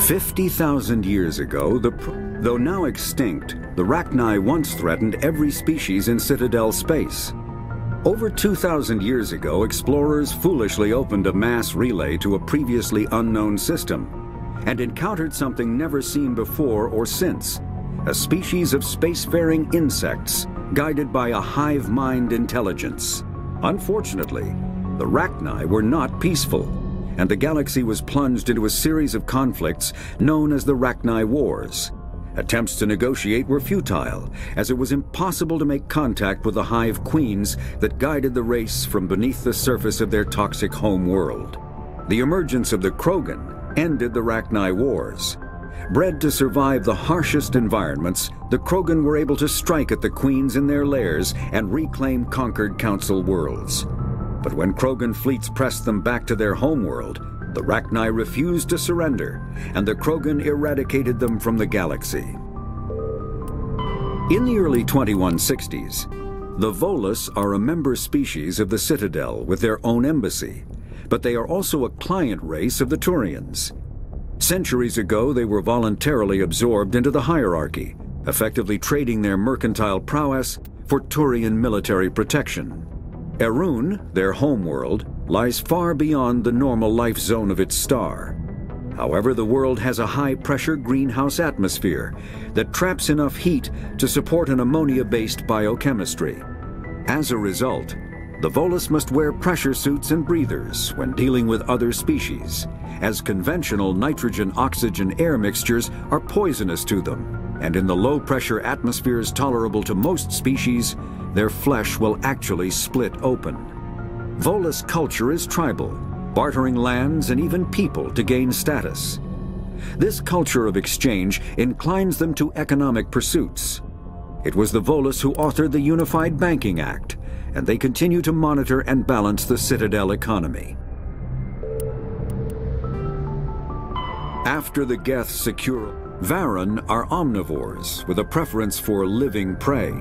50,000 years ago, though now extinct, the Rachni once threatened every species in Citadel space. Over 2,000 years ago, explorers foolishly opened a mass relay to a previously unknown system and encountered something never seen before or since, a species of spacefaring insects guided by a hive mind intelligence. Unfortunately, the Rachni were not peaceful, and the galaxy was plunged into a series of conflicts known as the Rachni Wars. Attempts to negotiate were futile, as it was impossible to make contact with the hive queens that guided the race from beneath the surface of their toxic home world. The emergence of the Krogan ended the Rachni Wars. Bred to survive the harshest environments, the Krogan were able to strike at the queens in their lairs and reclaim conquered council worlds. But when Krogan fleets pressed them back to their homeworld, the Rachni refused to surrender, and the Krogan eradicated them from the galaxy. In the early 2160s, the Volus are a member species of the Citadel with their own embassy, but they are also a client race of the Turians. Centuries ago, they were voluntarily absorbed into the hierarchy, effectively trading their mercantile prowess for Turian military protection. Erun, their homeworld, lies far beyond the normal life zone of its star. However, the world has a high-pressure greenhouse atmosphere that traps enough heat to support an ammonia-based biochemistry. As a result, the Volus must wear pressure suits and breathers when dealing with other species, as conventional nitrogen-oxygen air mixtures are poisonous to them, and in the low-pressure atmospheres tolerable to most species, their flesh will actually split open. Volus culture is tribal, bartering lands and even people to gain status. This culture of exchange inclines them to economic pursuits. It was the Volus who authored the Unified Banking Act, and they continue to monitor and balance the Citadel economy. After the Geth secure, Varen are omnivores with a preference for living prey.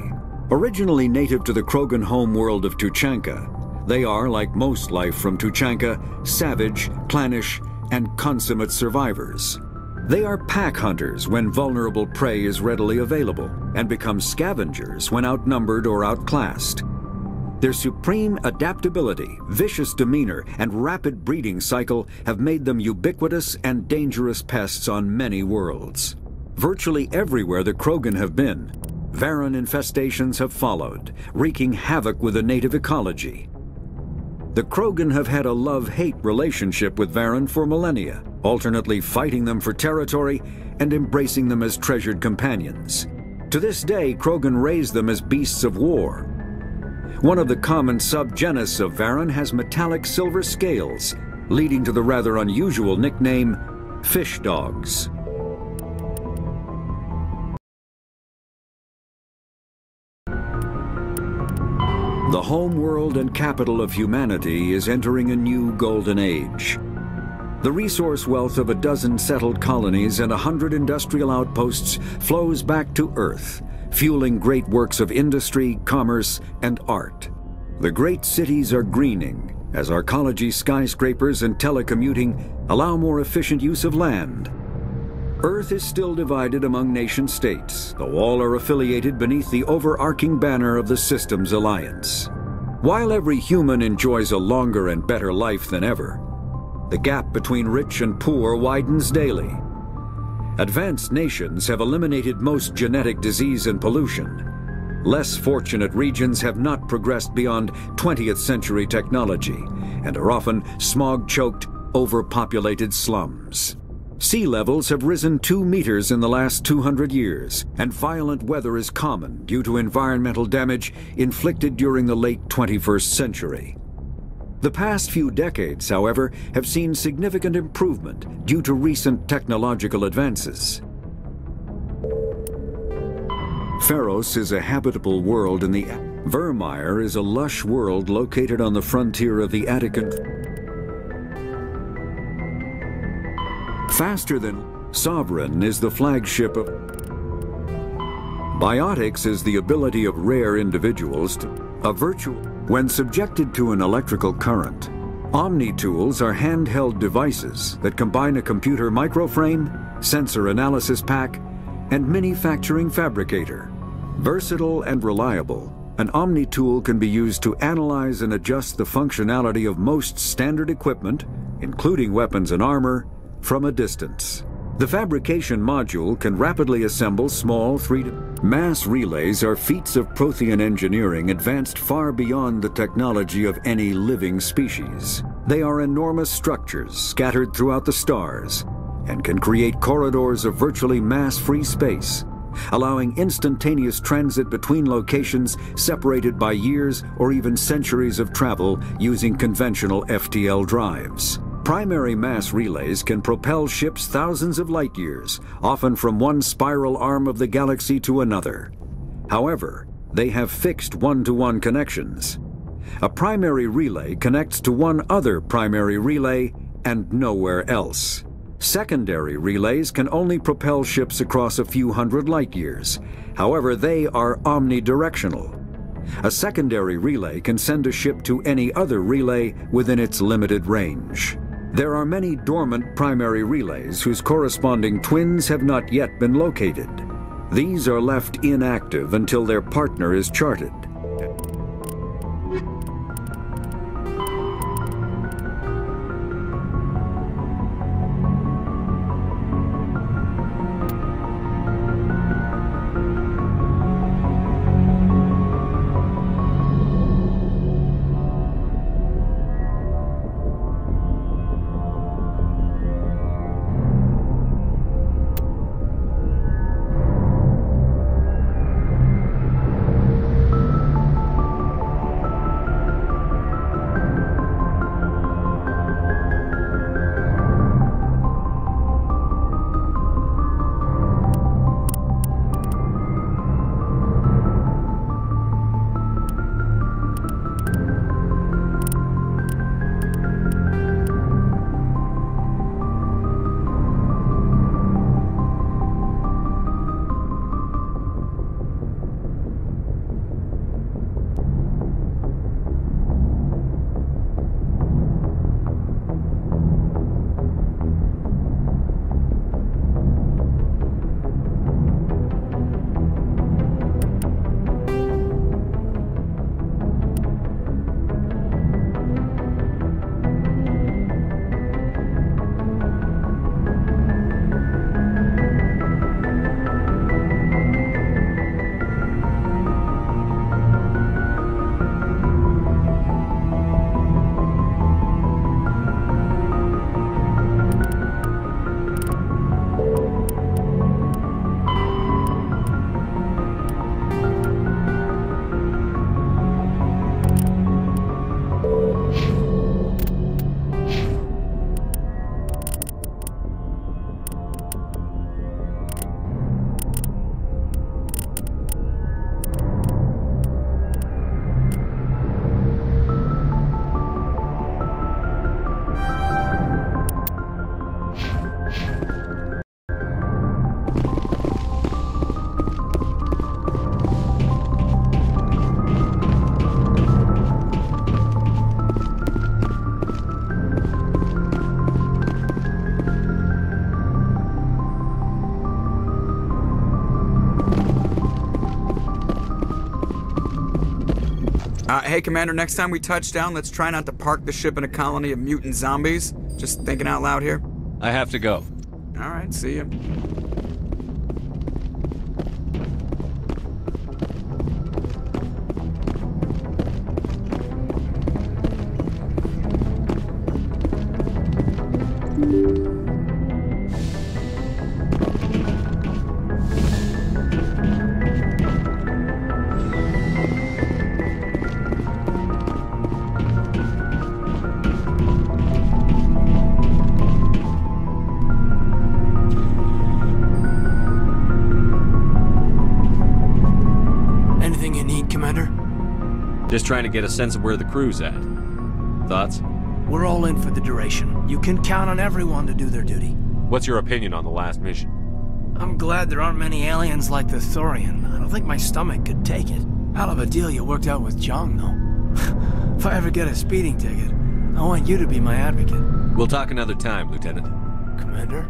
Originally native to the Krogan homeworld of Tuchanka, they are, like most life from Tuchanka, savage, clannish, and consummate survivors. They are pack hunters when vulnerable prey is readily available, and become scavengers when outnumbered or outclassed. Their supreme adaptability, vicious demeanor, and rapid breeding cycle have made them ubiquitous and dangerous pests on many worlds. Virtually everywhere the Krogan have been, Varen infestations have followed, wreaking havoc with the native ecology. The Krogan have had a love-hate relationship with Varen for millennia, alternately fighting them for territory and embracing them as treasured companions. To this day, Krogan raise them as beasts of war. One of the common subgenus of Varen has metallic silver scales, leading to the rather unusual nickname, fish dogs. The homeworld and capital of humanity is entering a new golden age. The resource wealth of a dozen settled colonies and 100 industrial outposts flows back to Earth, fueling great works of industry, commerce, and art. The great cities are greening as arcology skyscrapers and telecommuting allow more efficient use of land. Earth is still divided among nation-states, though all are affiliated beneath the overarching banner of the Systems Alliance. While every human enjoys a longer and better life than ever, the gap between rich and poor widens daily. Advanced nations have eliminated most genetic disease and pollution. Less fortunate regions have not progressed beyond 20th century technology and are often smog-choked, overpopulated slums. Sea levels have risen 2 meters in the last 200 years, and violent weather is common due to environmental damage inflicted during the late 21st century. The past few decades, however, have seen significant improvement due to recent technological advances. Pharos is a habitable world in the... Vermeer is a lush world located on the frontier of the Attican... Faster than Sovereign is the flagship of... Biotics is the ability of rare individuals to... A virtual... When subjected to an electrical current, Omni-tools are handheld devices that combine a computer microframe, sensor analysis pack, and manufacturing fabricator. Versatile and reliable, an Omni-tool can be used to analyze and adjust the functionality of most standard equipment, including weapons and armor, from a distance. The fabrication module can rapidly assemble small mass relays are feats of Prothean engineering advanced far beyond the technology of any living species. They are enormous structures scattered throughout the stars and can create corridors of virtually mass-free space, allowing instantaneous transit between locations separated by years or even centuries of travel using conventional FTL drives. Primary mass relays can propel ships thousands of light years, often from one spiral arm of the galaxy to another. However, they have fixed one-to-one connections. A primary relay connects to one other primary relay and nowhere else. Secondary relays can only propel ships across a few hundred light years. However, they are omnidirectional. A secondary relay can send a ship to any other relay within its limited range. There are many dormant primary relays whose corresponding twins have not yet been located. These are left inactive until their partner is charted. Hey, Commander, next time we touch down, let's try not to park the ship in a colony of mutant zombies. Just thinking out loud here. I have to go. All right, see ya. Just trying to get a sense of where the crew's at. Thoughts? We're all in for the duration. You can count on everyone to do their duty. What's your opinion on the last mission? I'm glad there aren't many aliens like the Thorian. I don't think my stomach could take it. Hell of a deal you worked out with Jong, though. If I ever get a speeding ticket, I want you to be my advocate. We'll talk another time, Lieutenant. Commander?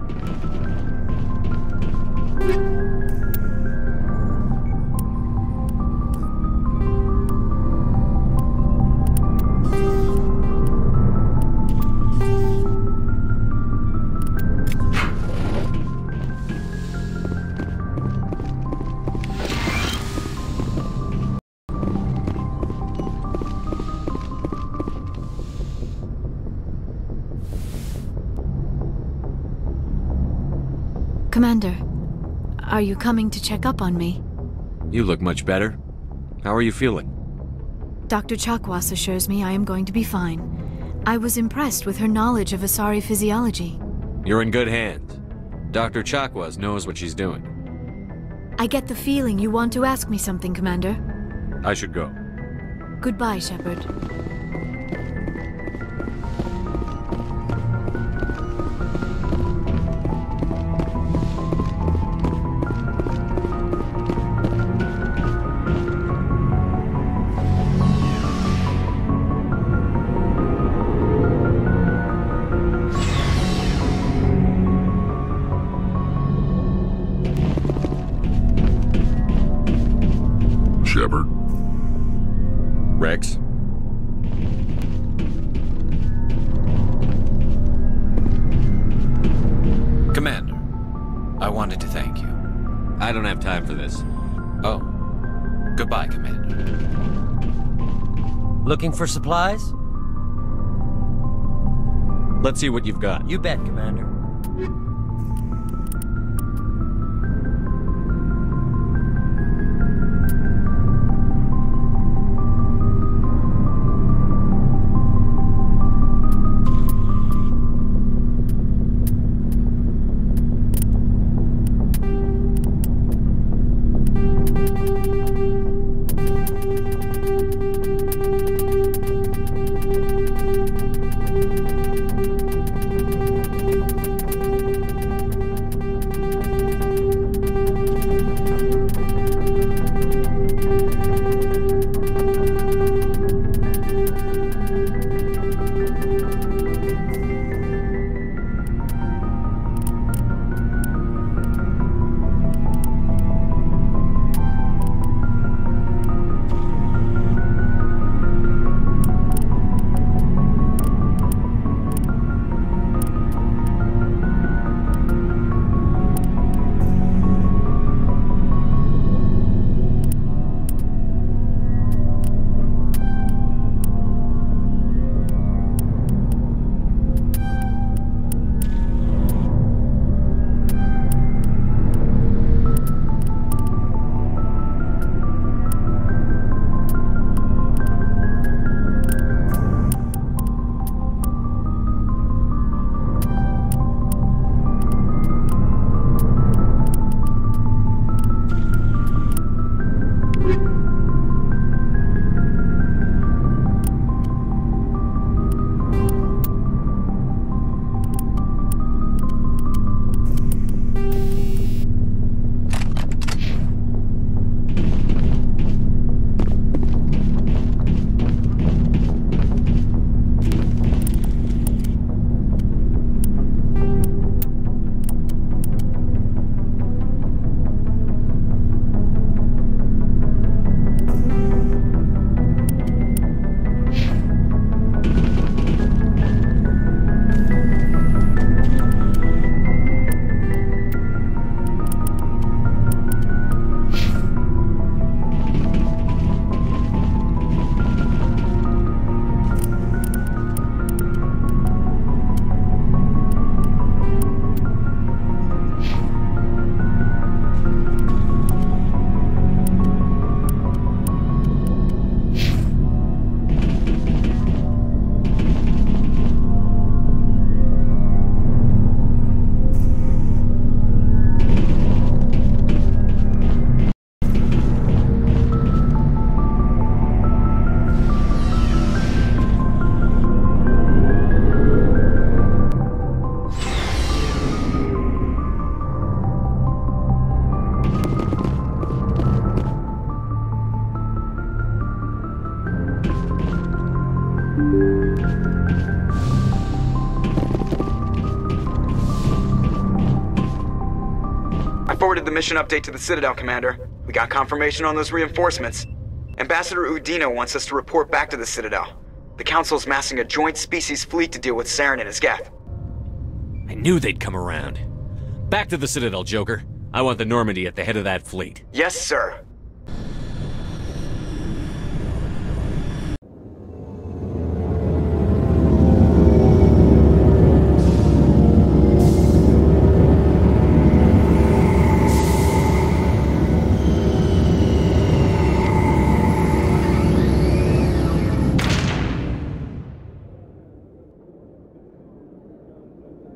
Commander, are you coming to check up on me? You look much better. How are you feeling? Dr. Chakwas assures me I am going to be fine. I was impressed with her knowledge of Asari physiology. You're in good hands. Dr. Chakwas knows what she's doing. I get the feeling you want to ask me something, Commander. I should go. Goodbye, Shepard. Shepard. Rex? Commander, I wanted to thank you. I don't have time for this. Oh. Goodbye, Commander. Looking for supplies? Let's see what you've got. You bet, Commander. forwarded the mission update to the Citadel, Commander. We got confirmation on those reinforcements. Ambassador Udina wants us to report back to the Citadel. The Council's massing a joint species fleet to deal with Saren and his Geth. I knew they'd come around. Back to the Citadel, Joker. I want the Normandy at the head of that fleet. Yes, sir.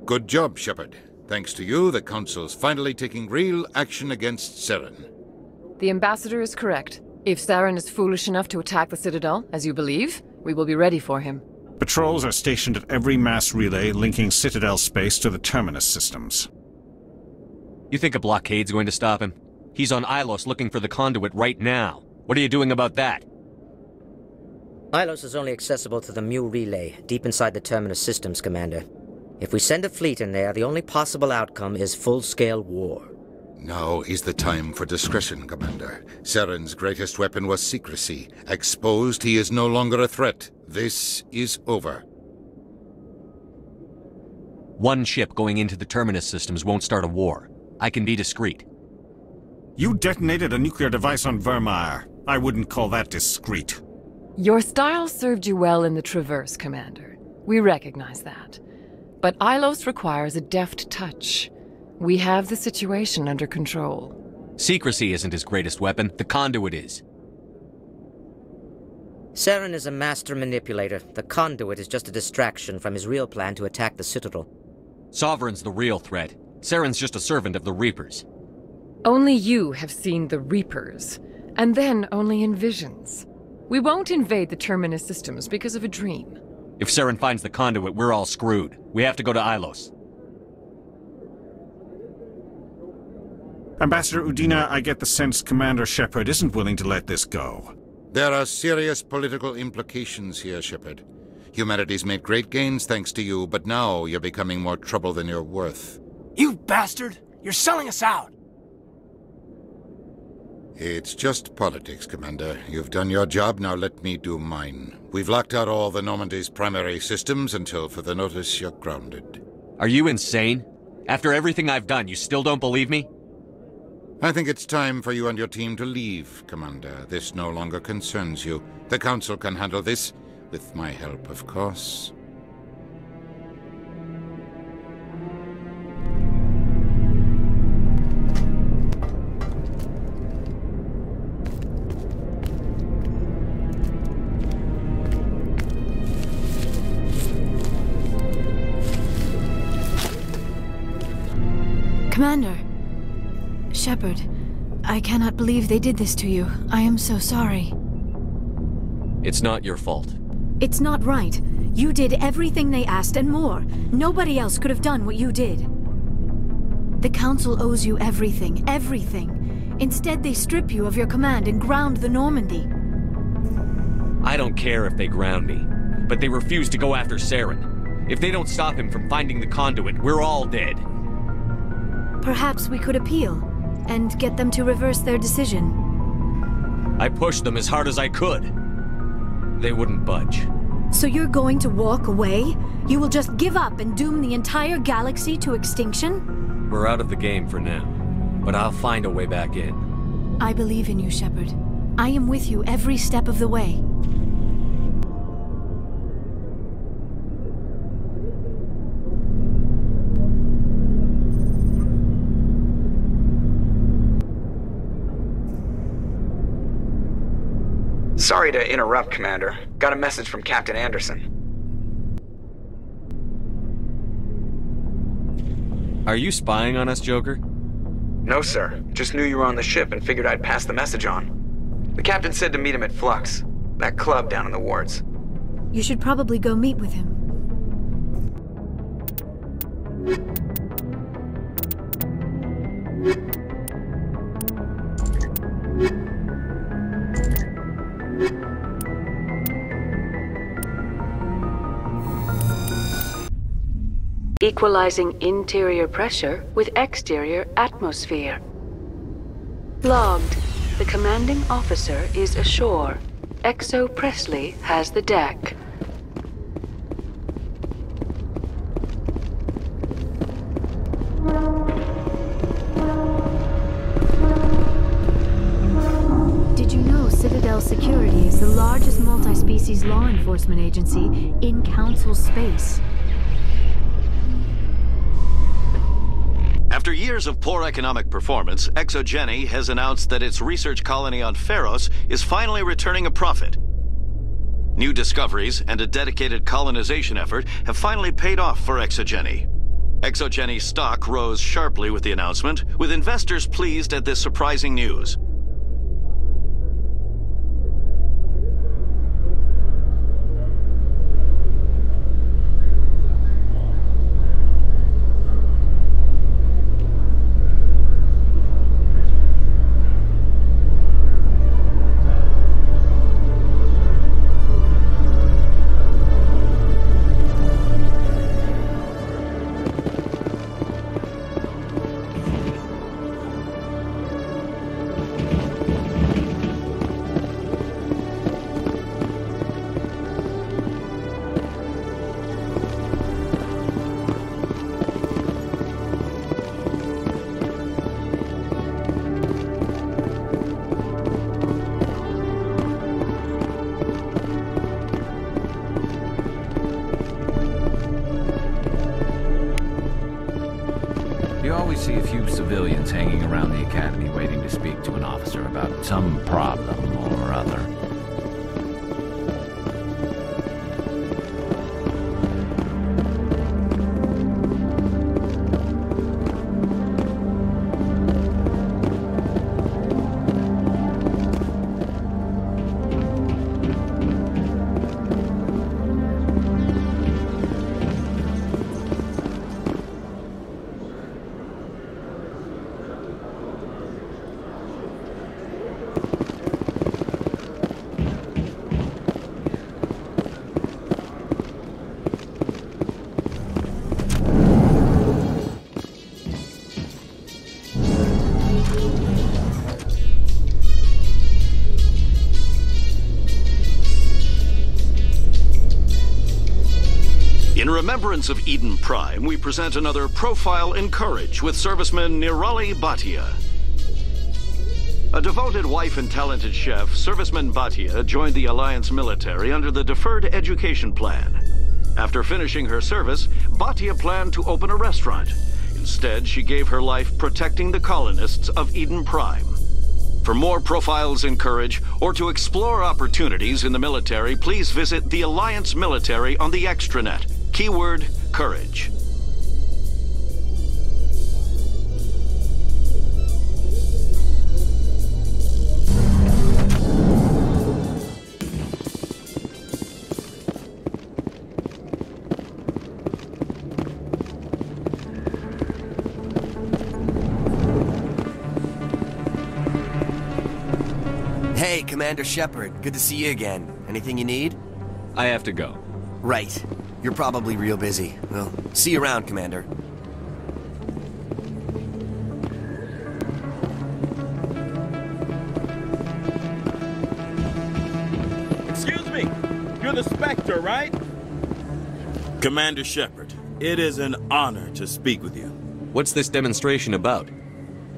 Good job, Shepard. Thanks to you, the Council's finally taking real action against Saren. The Ambassador is correct. If Saren is foolish enough to attack the Citadel, as you believe, we will be ready for him. Patrols are stationed at every mass relay linking Citadel space to the Terminus systems. You think a blockade's going to stop him? He's on Ilos looking for the conduit right now. What are you doing about that? Ilos is only accessible to the Mu relay, deep inside the Terminus systems, Commander. If we send a fleet in there, the only possible outcome is full-scale war. Now is the time for discretion, Commander. Saren's greatest weapon was secrecy. Exposed, he is no longer a threat. This is over. One ship going into the Terminus systems won't start a war. I can be discreet. You detonated a nuclear device on Vermeer. I wouldn't call that discreet. Your style served you well in the Traverse, Commander. We recognize that. But Ilos requires a deft touch. We have the situation under control. Secrecy isn't his greatest weapon. The conduit is. Saren is a master manipulator. The conduit is just a distraction from his real plan to attack the Citadel. Sovereign's the real threat. Saren's just a servant of the Reapers. Only you have seen the Reapers, and then only in visions. We won't invade the Terminus systems because of a dream. If Saren finds the conduit, we're all screwed. We have to go to Ilos. Ambassador Udina, I get the sense Commander Shepard isn't willing to let this go. There are serious political implications here, Shepard. Humanity's made great gains thanks to you, but now you're becoming more trouble than you're worth. You bastard! You're selling us out! It's just politics, Commander. You've done your job, now let me do mine. We've locked out all the Normandy's primary systems until further notice you're grounded. Are you insane? After everything I've done, you still don't believe me? I think it's time for you and your team to leave, Commander. This no longer concerns you. The Council can handle this, with my help, of course. Commander. Shepard, I cannot believe they did this to you. I am so sorry. It's not your fault. It's not right. You did everything they asked and more. Nobody else could have done what you did. The Council owes you everything, everything. Instead, they strip you of your command and ground the Normandy. I don't care if they ground me, but they refuse to go after Saren. If they don't stop him from finding the conduit, we're all dead. Perhaps we could appeal, and get them to reverse their decision. I pushed them as hard as I could. They wouldn't budge. So you're going to walk away? You will just give up and doom the entire galaxy to extinction? We're out of the game for now, but I'll find a way back in. I believe in you, Shepard. I am with you every step of the way. Sorry to interrupt, Commander. Got a message from Captain Anderson. Are you spying on us, Joker? No, sir. Just knew you were on the ship and figured I'd pass the message on. The captain said to meet him at Flux, that club down in the wards. You should probably go meet with him. Equalizing interior pressure with exterior atmosphere. Logged. The commanding officer is ashore. Exo Presley has the deck. Did you know Citadel Security is the largest multi-species law enforcement agency in Council space? After years of poor economic performance, ExoGeni has announced that its research colony on Pharos is finally returning a profit. New discoveries and a dedicated colonization effort have finally paid off for ExoGeni. ExoGeni's stock rose sharply with the announcement, with investors pleased at this surprising news. You always see a few civilians hanging around the academy waiting to speak to an officer about some problem or other. In remembrance of Eden Prime, we present another Profile in Courage with serviceman Nirali Bhatia. A devoted wife and talented chef, serviceman Bhatia joined the Alliance military under the Deferred Education Plan. After finishing her service, Bhatia planned to open a restaurant. Instead, she gave her life protecting the colonists of Eden Prime. For more Profiles in Courage, or to explore opportunities in the military, please visit the Alliance military on the extranet. Keyword, courage. Hey, Commander Shepard. Good to see you again. Anything you need? I have to go. Right. You're probably real busy. Well, see you around, Commander. Excuse me! You're the Spectre, right? Commander Shepard, it is an honor to speak with you. What's this demonstration about?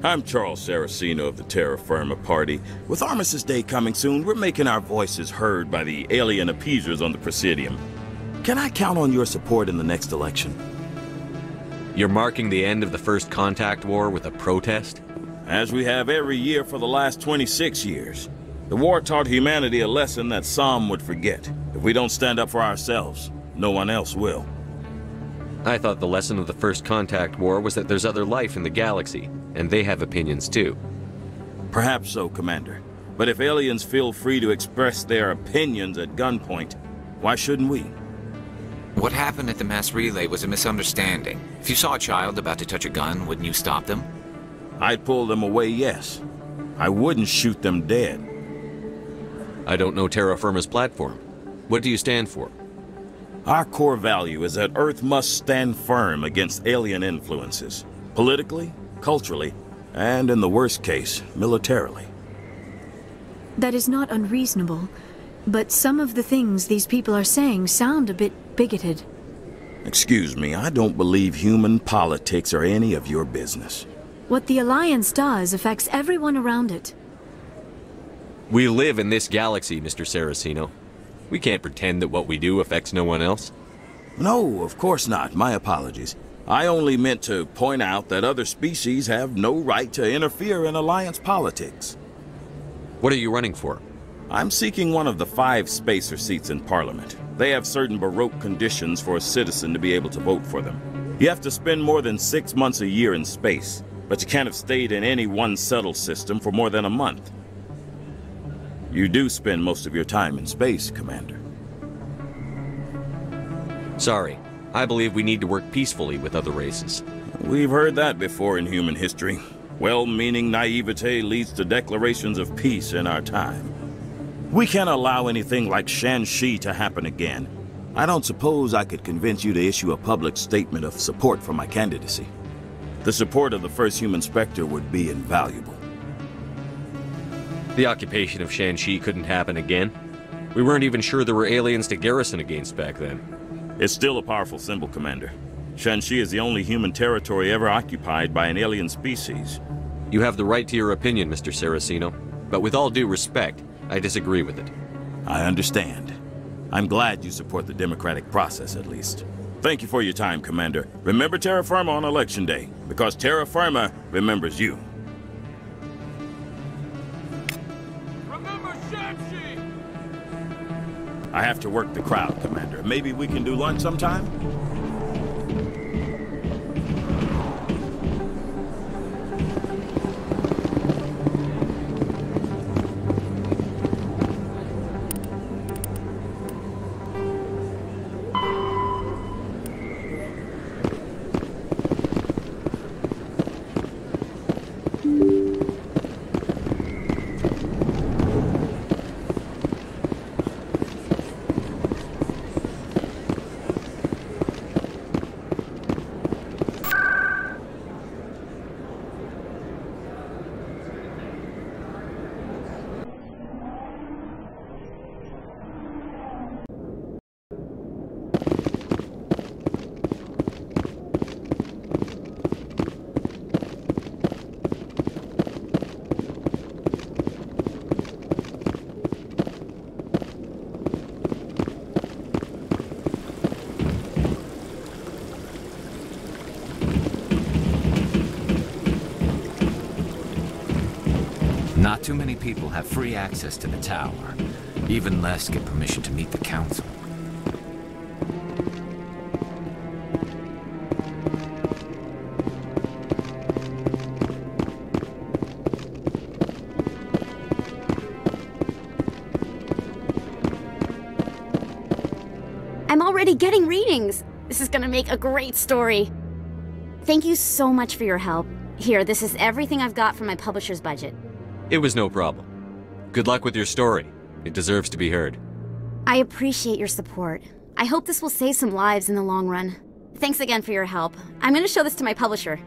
I'm Charles Saraceno of the Terra Firma Party. With Armistice Day coming soon, we're making our voices heard by the alien appeasers on the Presidium. Can I count on your support in the next election? You're marking the end of the First Contact War with a protest? As we have every year for the last 26 years. The war taught humanity a lesson that some would forget. If we don't stand up for ourselves, no one else will. I thought the lesson of the First Contact War was that there's other life in the galaxy, and they have opinions too. Perhaps so, Commander. But if aliens feel free to express their opinions at gunpoint, why shouldn't we? What happened at the mass relay was a misunderstanding. If you saw a child about to touch a gun, wouldn't you stop them? I'd pull them away, yes. I wouldn't shoot them dead. I don't know Terra Firma's platform. What do you stand for? Our core value is that Earth must stand firm against alien influences. Politically, culturally, and in the worst case, militarily. That is not unreasonable, but some of the things these people are saying sound a bit bigoted. Excuse me, I don't believe human politics are any of your business. What the Alliance does affects everyone around it. We live in this galaxy, Mr. Saraceno. We can't pretend that what we do affects no one else. No, of course not. My apologies. I only meant to point out that other species have no right to interfere in Alliance politics. What are you running for? I'm seeking one of the 5 spacer seats in Parliament. They have certain baroque conditions for a citizen to be able to vote for them. You have to spend more than 6 months a year in space, but you can't have stayed in any one settled system for more than a month. You do spend most of your time in space, Commander. Sorry. I believe we need to work peacefully with other races. We've heard that before in human history. Well-meaning naivete leads to declarations of peace in our time. We can't allow anything like Shan-Shi to happen again. I don't suppose I could convince you to issue a public statement of support for my candidacy. The support of the first human Spectre would be invaluable. The occupation of Shan-Shi couldn't happen again. We weren't even sure there were aliens to garrison against back then. It's still a powerful symbol, Commander. Shan-Shi is the only human territory ever occupied by an alien species. You have the right to your opinion, Mr. Saraceno, but with all due respect, I disagree with it. I understand. I'm glad you support the democratic process, at least. Thank you for your time, Commander. Remember Terra Firma on Election Day, because Terra Firma remembers you. Remember Shan-Shi! I have to work the crowd, Commander. Maybe we can do lunch sometime? Not too many people have free access to the tower. Even less get permission to meet the council. I'm already getting readings. This is gonna make a great story. Thank you so much for your help. Here, this is everything I've got from my publisher's budget. It was no problem. Good luck with your story. It deserves to be heard. I appreciate your support. I hope this will save some lives in the long run. Thanks again for your help. I'm gonna show this to my publisher.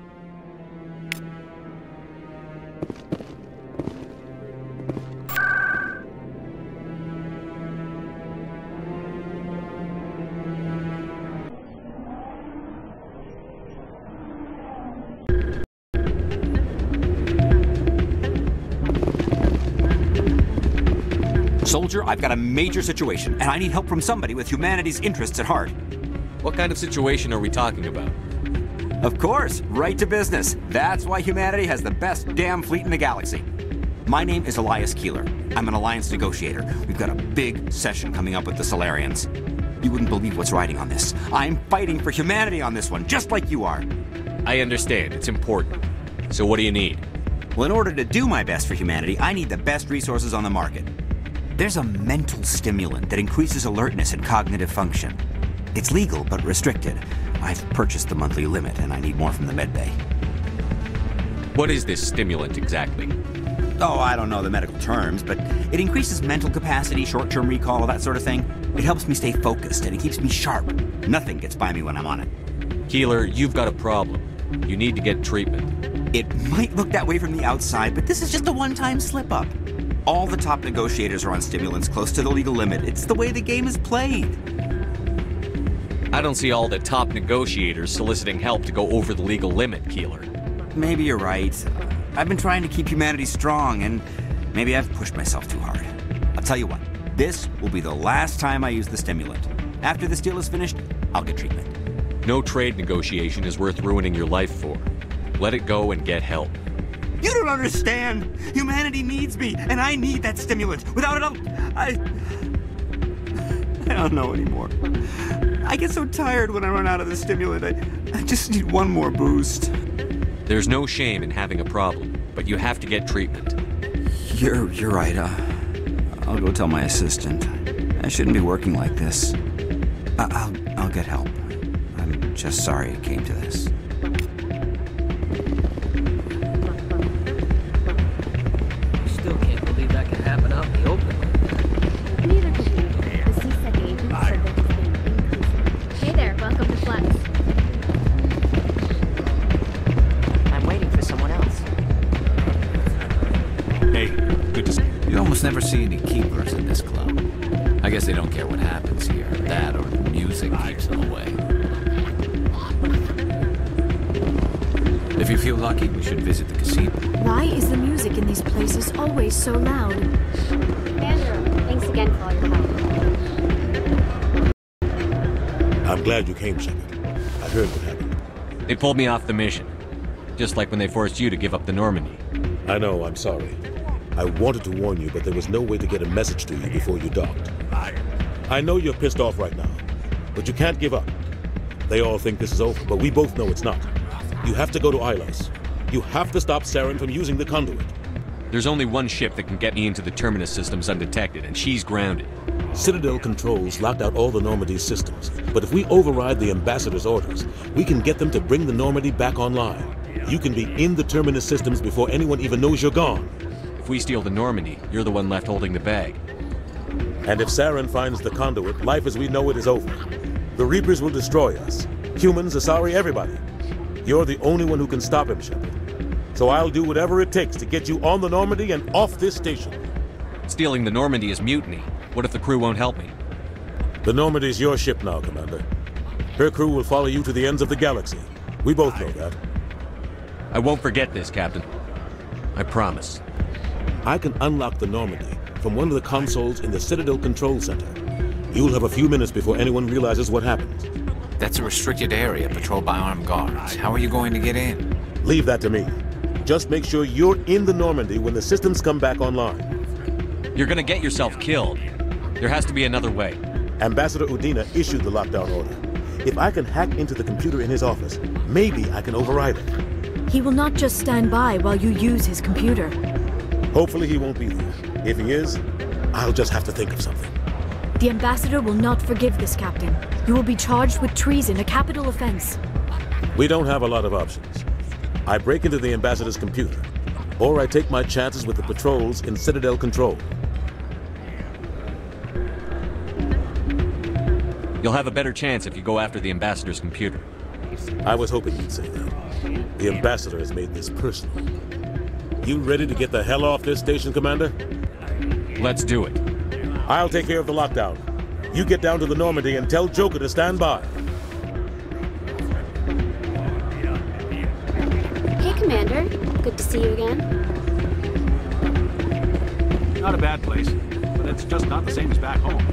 Soldier, I've got a major situation, and I need help from somebody with humanity's interests at heart. What kind of situation are we talking about? Of course, right to business. That's why humanity has the best damn fleet in the galaxy. My name is Elias Keeler. I'm an Alliance negotiator. We've got a big session coming up with the Solarians. You wouldn't believe what's riding on this. I'm fighting for humanity on this one, just like you are. I understand. It's important. So what do you need? Well, in order to do my best for humanity, I need the best resources on the market. There's a mental stimulant that increases alertness and cognitive function. It's legal, but restricted. I've purchased the monthly limit, and I need more from the medbay. What is this stimulant exactly? Oh, I don't know the medical terms, but it increases mental capacity, short-term recall, that sort of thing. It helps me stay focused, and it keeps me sharp. Nothing gets by me when I'm on it. Keeler, you've got a problem. You need to get treatment. It might look that way from the outside, but this is just a one-time slip-up. All the top negotiators are on stimulants close to the legal limit. It's the way the game is played. I don't see all the top negotiators soliciting help to go over the legal limit, Keeler. Maybe you're right. I've been trying to keep humanity strong, and maybe I've pushed myself too hard. I'll tell you what, this will be the last time I use the stimulant. After this deal is finished, I'll get treatment. No trade negotiation is worth ruining your life for. Let it go and get help. You don't understand! Humanity needs me, and I need that stimulant. Without it, I don't know anymore. I get so tired when I run out of the stimulant. I just need one more boost. There's no shame in having a problem, but you have to get treatment. You're right. I'll go tell my assistant. I shouldn't be working like this. I'll get help. I'm just sorry it came to this. Still can't believe that can happen out in the open. Neither can we. The CSEC agent said that it's been increasing. Hey there, welcome to Flux. I'm waiting for someone else. Hey, good to see you. You almost never see any keepers in this club. I guess they don't care what happens here. That or the music keeps them away. If you feel lucky, we should visit the casino. Why is the music in these places always so loud? Andrew, thanks again for all your help. I'm glad you came, Shepard. I heard what happened. They pulled me off the mission. Just like when they forced you to give up the Normandy. I know, I'm sorry. I wanted to warn you, but there was no way to get a message to you before you docked. I know you're pissed off right now, but you can't give up. They all think this is over, but we both know it's not. You have to go to Ilos. You have to stop Saren from using the conduit. There's only one ship that can get me into the Terminus systems undetected, and she's grounded. Citadel controls locked out all the Normandy's systems, but if we override the Ambassador's orders, we can get them to bring the Normandy back online. You can be in the Terminus systems before anyone even knows you're gone. If we steal the Normandy, you're the one left holding the bag. And if Saren finds the conduit, life as we know it is over. The Reapers will destroy us. Humans, Asari, everybody. You're the only one who can stop him, Shepard. So I'll do whatever it takes to get you on the Normandy and off this station. Stealing the Normandy is mutiny. What if the crew won't help me? The Normandy's your ship now, Commander. Her crew will follow you to the ends of the galaxy. We both know that. I won't forget this, Captain. I promise. I can unlock the Normandy from one of the consoles in the Citadel Control Center. You'll have a few minutes before anyone realizes what happened. That's a restricted area patrolled by armed guards. How are you going to get in? Leave that to me. Just make sure you're in the Normandy when the systems come back online. You're gonna get yourself killed. There has to be another way. Ambassador Udina issued the lockdown order. If I can hack into the computer in his office, maybe I can override it. He will not just stand by while you use his computer. Hopefully he won't be there. If he is, I'll just have to think of something. The Ambassador will not forgive this, Captain. You will be charged with treason, a capital offense. We don't have a lot of options. I break into the Ambassador's computer, or I take my chances with the patrols in Citadel Control. You'll have a better chance if you go after the Ambassador's computer. I was hoping you'd say that. The Ambassador has made this personal. You ready to get the hell off this station, Commander? Let's do it. I'll take care of the lockdown. You get down to the Normandy and tell Joker to stand by. Hey, Commander. Good to see you again. Not a bad place, but it's just not the same as back home.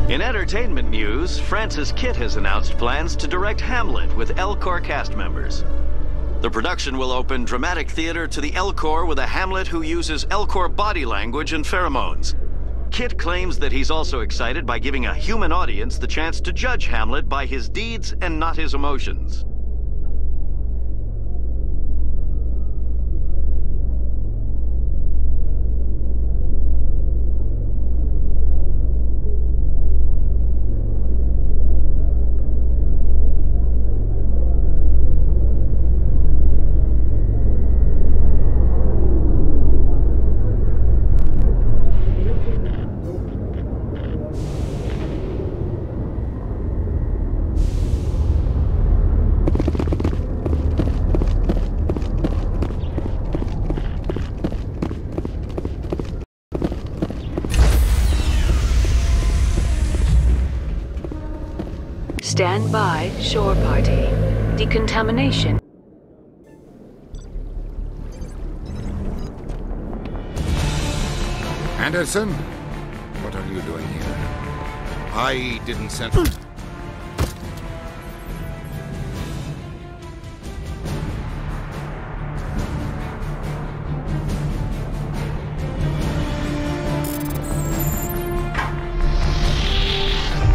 In entertainment news, Francis Kitt has announced plans to direct Hamlet with Elcor cast members. The production will open dramatic theater to the Elcor with a Hamlet who uses Elcor body language and pheromones. Kitt claims that he's also excited by giving a human audience the chance to judge Hamlet by his deeds and not his emotions. Stand by, shore party. Decontamination. Anderson? What are you doing here? I didn't send...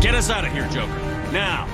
Get us out of here, Joker. Now!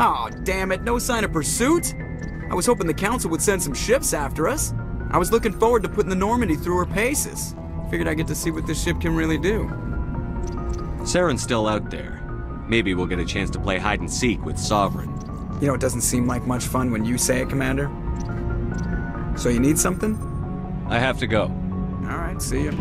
Aw, damn it, no sign of pursuit? I was hoping the council would send some ships after us. I was looking forward to putting the Normandy through her paces. Figured I'd get to see what this ship can really do. Saren's still out there. Maybe we'll get a chance to play hide and seek with Sovereign. You know, it doesn't seem like much fun when you say it, Commander. So you need something? I have to go. Alright, see ya.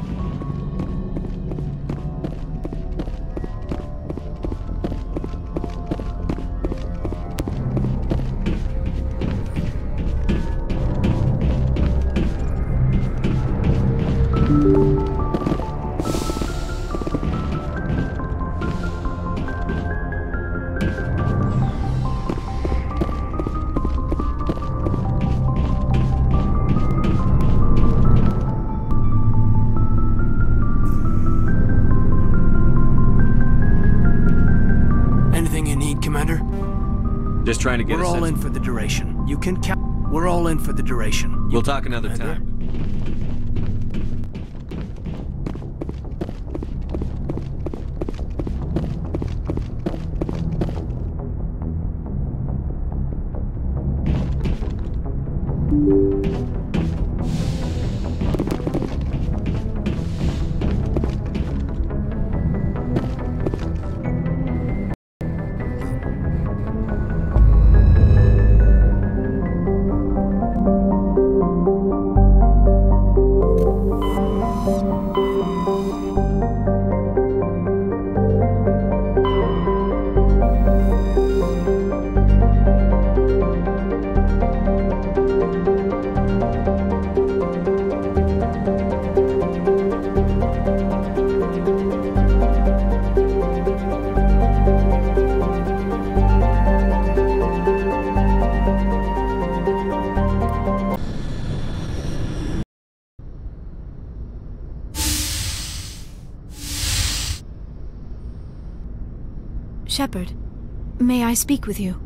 Just trying to get We're all in for the duration. You can count. We're all in for the duration. We'll talk another time. Shepard, may I speak with you?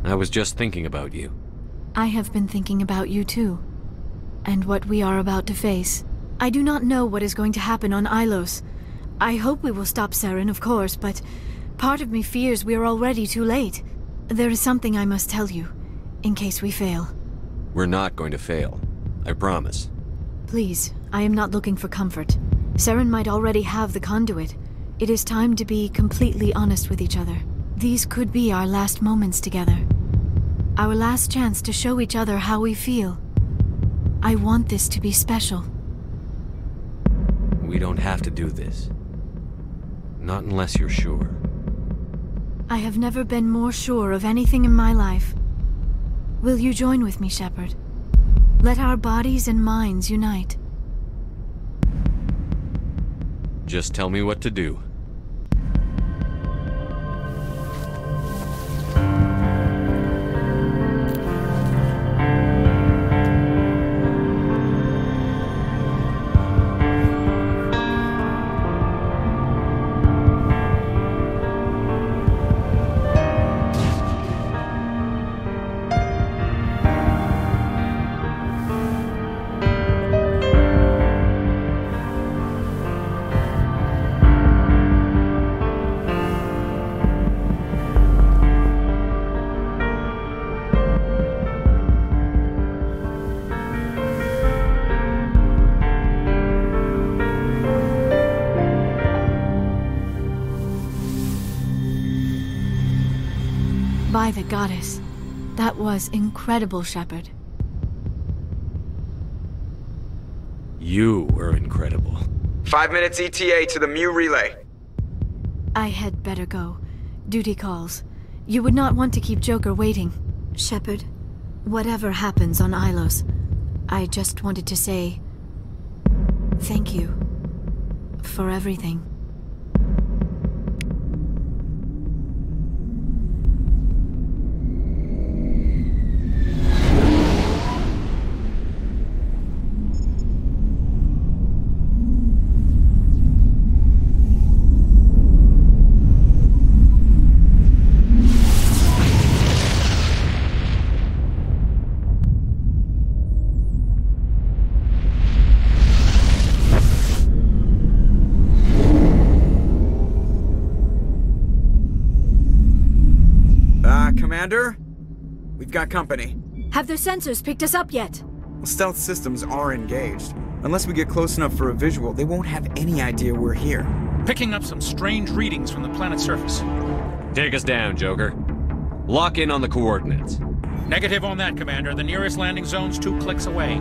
I was just thinking about you. I have been thinking about you too, and what we are about to face. I do not know what is going to happen on Ilos. I hope we will stop Saren, of course, but part of me fears we are already too late. There is something I must tell you, in case we fail. We're not going to fail. I promise. Please, I am not looking for comfort. Saren might already have the conduit. It is time to be completely honest with each other. These could be our last moments together. Our last chance to show each other how we feel. I want this to be special. We don't have to do this. Not unless you're sure. I have never been more sure of anything in my life. Will you join with me, Shepard? Let our bodies and minds unite. Just tell me what to do. By the goddess. That was incredible, Shepard. You were incredible. 5 minutes ETA to the Mu relay. I had better go. Duty calls. You would not want to keep Joker waiting. Shepard, whatever happens on Ilos, I just wanted to say thank you for everything. Commander? We've got company. Have their sensors picked us up yet? Well, stealth systems are engaged. Unless we get close enough for a visual, they won't have any idea we're here. Picking up some strange readings from the planet's surface. Take us down, Joker. Lock in on the coordinates. Negative on that, Commander. The nearest landing zone's 2 clicks away.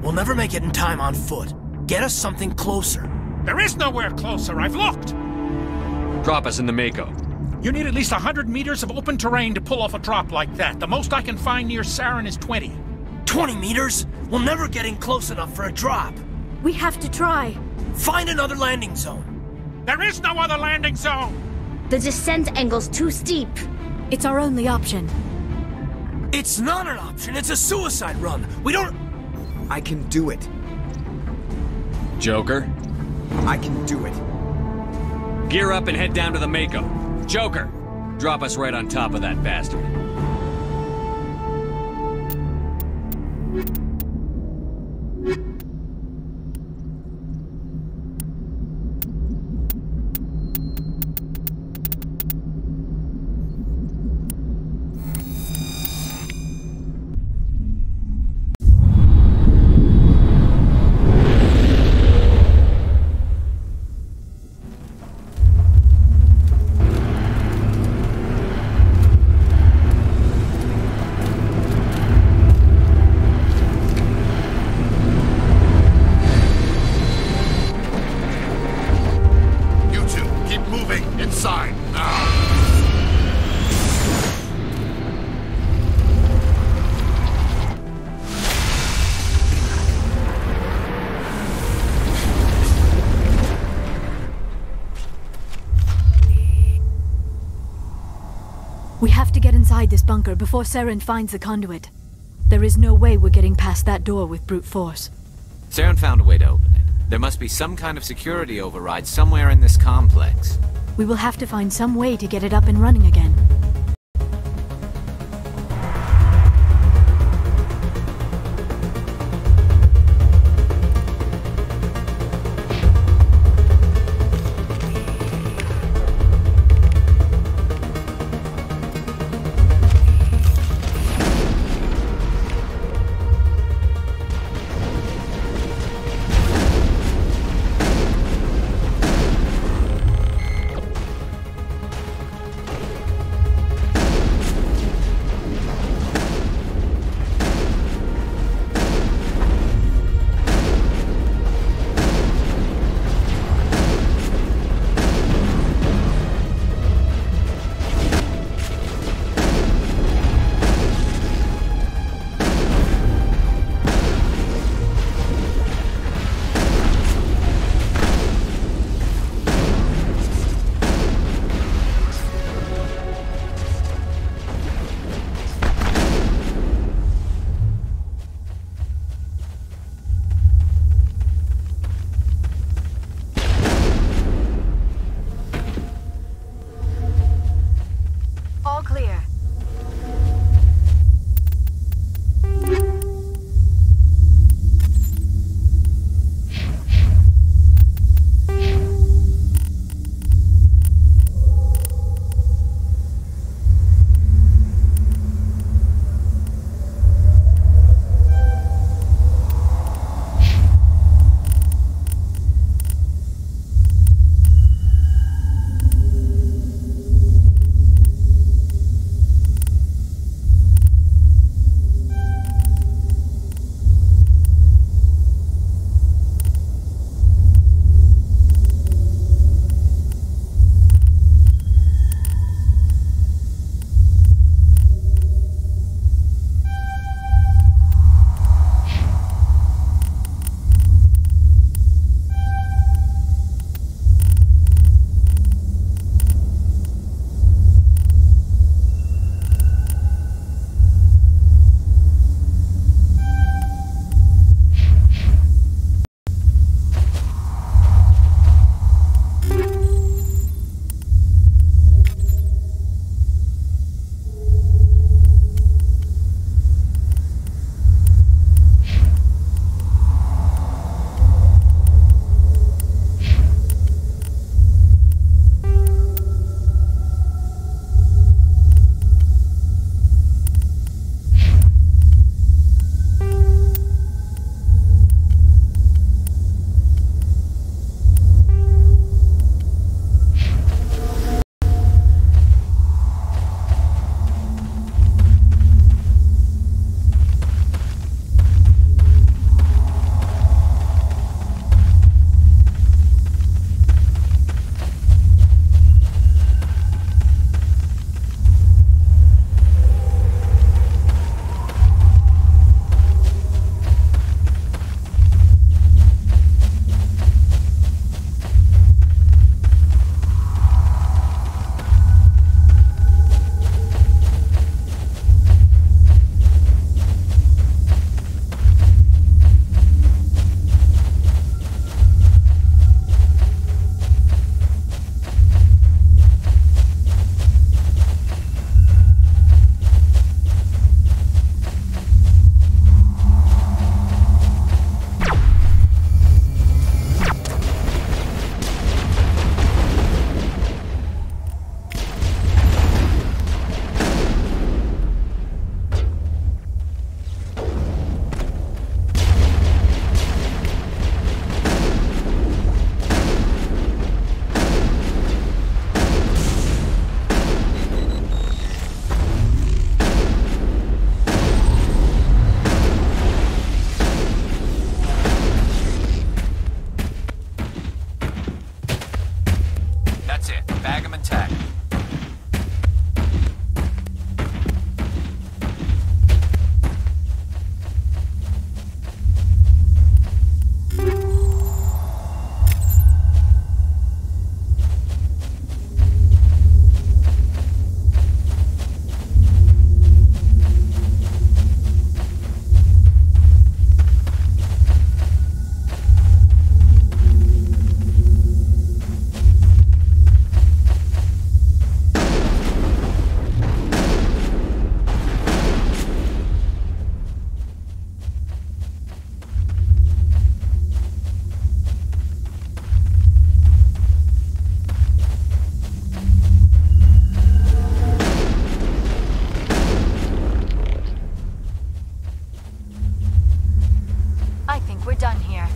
We'll never make it in time on foot. Get us something closer. There is nowhere closer. I've looked. Drop us in the Mako. You need at least 100 meters of open terrain to pull off a drop like that. The most I can find near Saren is 20. 20 meters? We'll never get in close enough for a drop. We have to try. Find another landing zone. There is no other landing zone! The descent angle's too steep. It's our only option. It's not an option. It's a suicide run. We don't... I can do it. Joker? I can do it. Gear up and head down to the Mako. Joker, drop us right on top of that bastard. We have to get inside this bunker before Saren finds the conduit. There is no way we're getting past that door with brute force. Saren found a way to open it. There must be some kind of security override somewhere in this complex. We will have to find some way to get it up and running again. We're done here.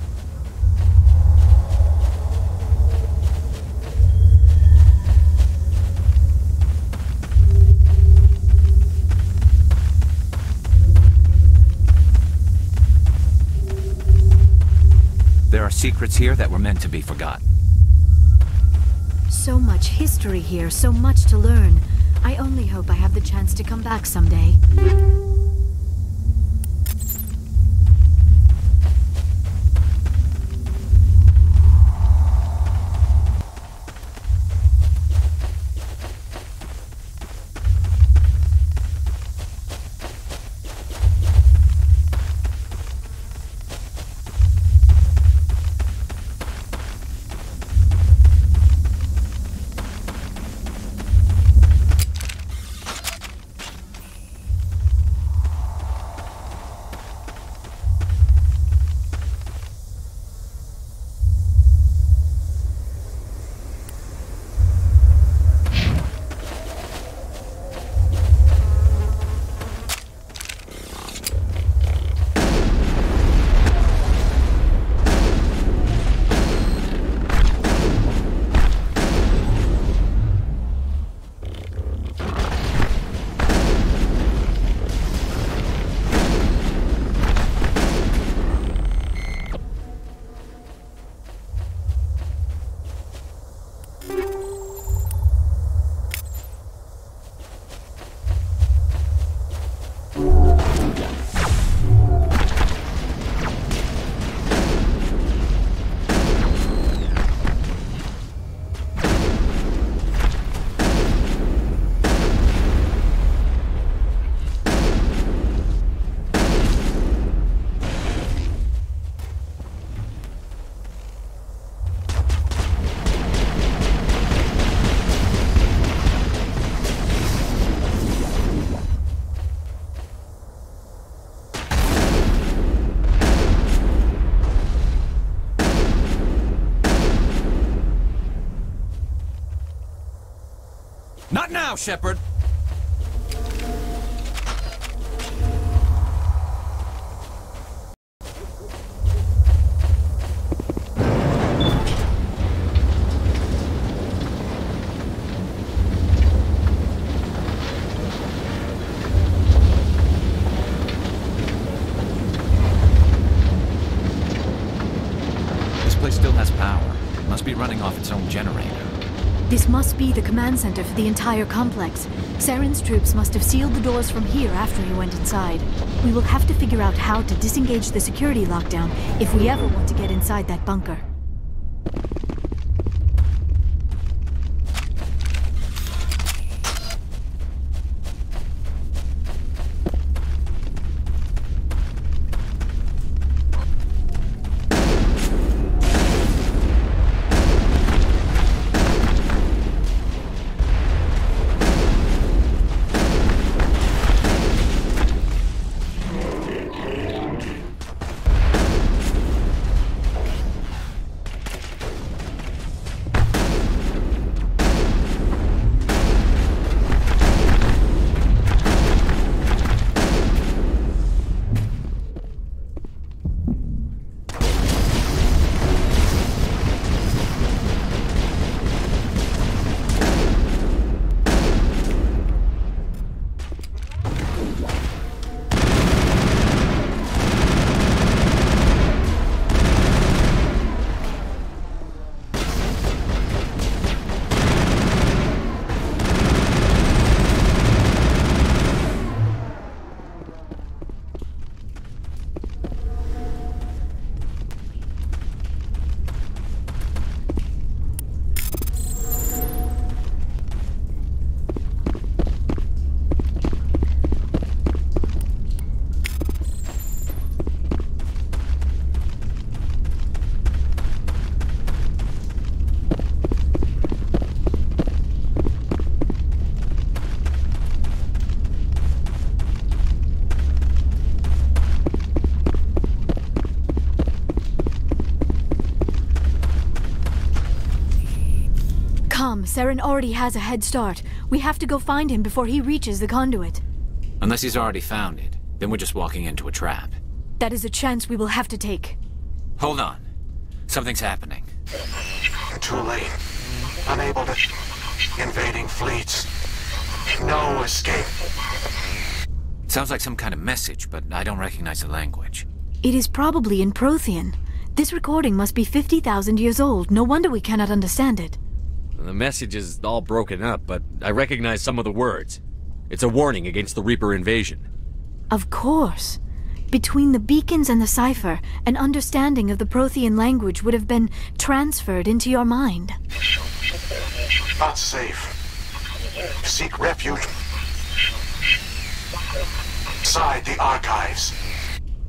There are secrets here that were meant to be forgotten. So much history here, so much to learn. I only hope I have the chance to come back someday. Not now, Shepard! This place still has power. Must be running off its own generator. This must be the command center for the entire complex. Saren's troops must have sealed the doors from here after he went inside. We will have to figure out how to disengage the security lockdown if we ever want to get inside that bunker. Come, Saren already has a head start. We have to go find him before he reaches the conduit. Unless he's already found it, then we're just walking into a trap. That is a chance we will have to take. Hold on. Something's happening. Too late. Unable to... Invading fleets. No escape. Sounds like some kind of message, but I don't recognize the language. It is probably in Prothean. This recording must be 50,000 years old. No wonder we cannot understand it. The message is all broken up, but I recognize some of the words. It's a warning against the Reaper invasion. Of course. Between the beacons and the cipher, an understanding of the Prothean language would have been transferred into your mind. Not safe. Seek refuge inside the archives.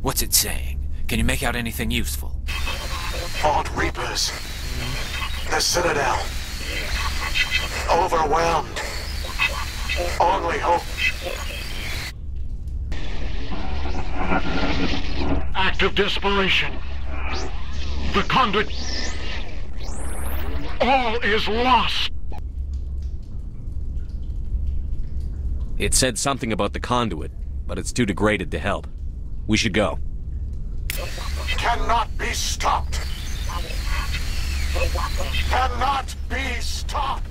What's it saying? Can you make out anything useful? Fought Reapers. The Citadel. Overwhelmed. Only hope. Act of desperation. The conduit. All is lost. It said something about the conduit, but it's too degraded to help. We should go. Cannot be stopped. Cannot be stopped.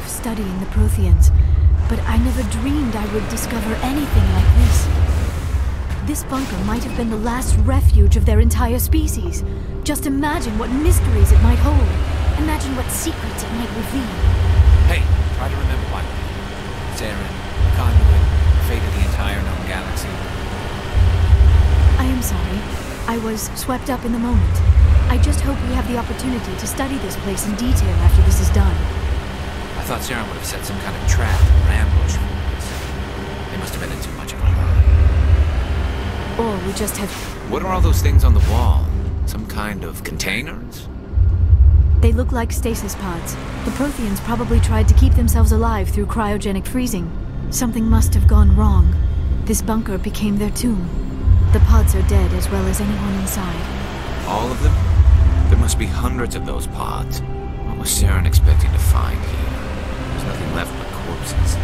Studying the Protheans, but I never dreamed I would discover anything like this. This bunker might have been the last refuge of their entire species. Just imagine what mysteries it might hold. Imagine what secrets it might reveal. Hey, try to remember one. Saren, conduit, fate of the entire known galaxy. I am sorry. I was swept up in the moment. I just hope we have the opportunity to study this place in detail after this is done. I thought Saren would have set some kind of trap or ambush for us. They must have been in too much of a hurry. Or we just have... What are all those things on the wall? Some kind of containers? They look like stasis pods. The Protheans probably tried to keep themselves alive through cryogenic freezing. Something must have gone wrong. This bunker became their tomb. The pods are dead as well as anyone inside. All of them? There must be hundreds of those pods. What was Saren expecting to find here? There's nothing left but corpses.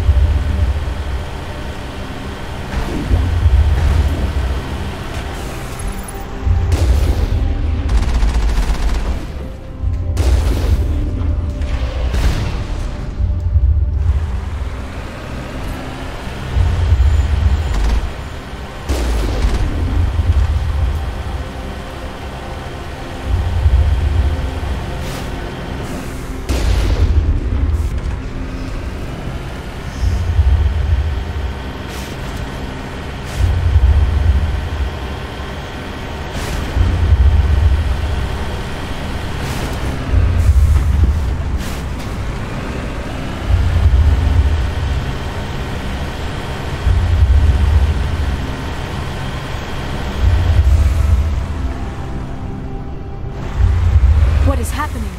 is happening?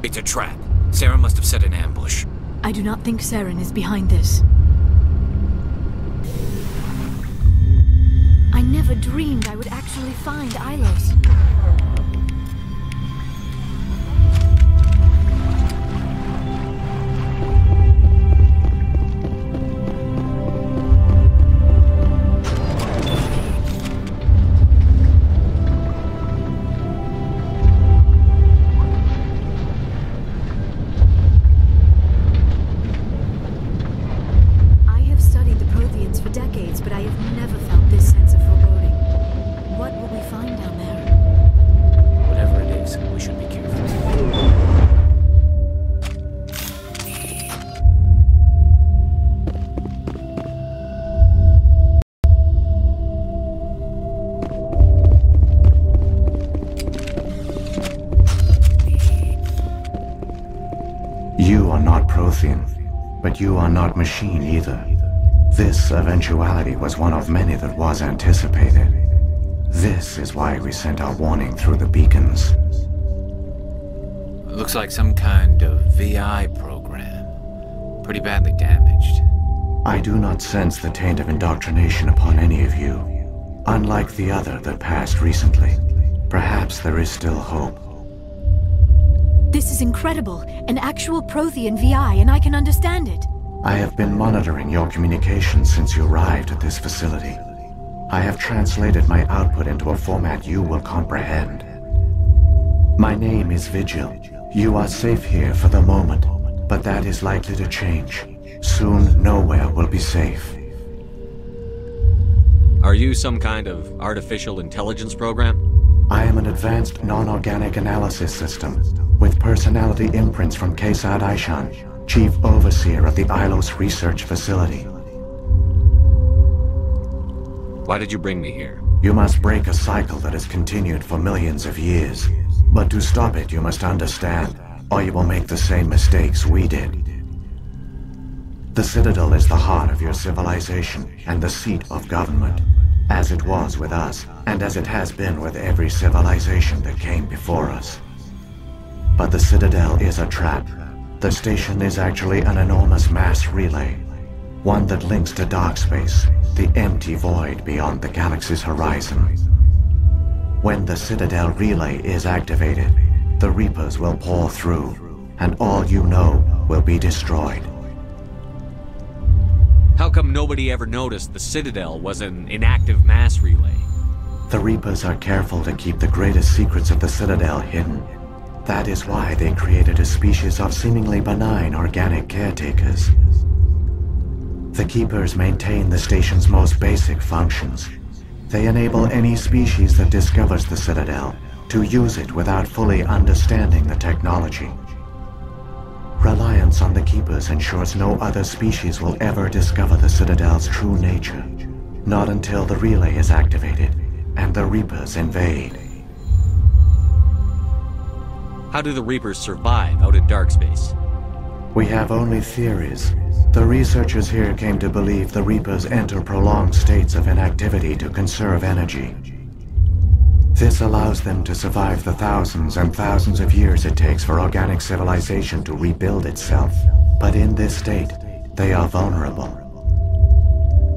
It's a trap. Saren must have set an ambush. I do not think Saren is behind this. I never dreamed I would actually find Ilos. But you are not machine either. This eventuality was one of many that was anticipated. This is why we sent our warning through the beacons. Looks like some kind of VI program. Pretty badly damaged. I do not sense the taint of indoctrination upon any of you. Unlike the other that passed recently, perhaps there is still hope. This is incredible. An actual Prothean VI, and I can understand it. I have been monitoring your communications since you arrived at this facility. I have translated my output into a format you will comprehend. My name is Vigil. You are safe here for the moment, but that is likely to change. Soon, nowhere will be safe. Are you some kind of artificial intelligence program? I am an advanced non-organic analysis system, with personality imprints from Kesad Aishan, Chief Overseer of the Ilos Research Facility. Why did you bring me here? You must break a cycle that has continued for millions of years. But to stop it, you must understand, or you will make the same mistakes we did. The Citadel is the heart of your civilization and the seat of government, as it was with us, and as it has been with every civilization that came before us. But the Citadel is a trap. The station is actually an enormous mass relay, one that links to dark space, the empty void beyond the galaxy's horizon. When the Citadel relay is activated, the Reapers will pour through, and all you know will be destroyed. How come nobody ever noticed the Citadel was an inactive mass relay? The Reapers are careful to keep the greatest secrets of the Citadel hidden. That is why they created a species of seemingly benign organic caretakers. The Keepers maintain the station's most basic functions. They enable any species that discovers the Citadel to use it without fully understanding the technology. Reliance on the Keepers ensures no other species will ever discover the Citadel's true nature. Not until the relay is activated and the Reapers invade. How do the Reapers survive out in dark space? We have only theories. The researchers here came to believe the Reapers enter prolonged states of inactivity to conserve energy. This allows them to survive the thousands and thousands of years it takes for organic civilization to rebuild itself. But in this state, they are vulnerable.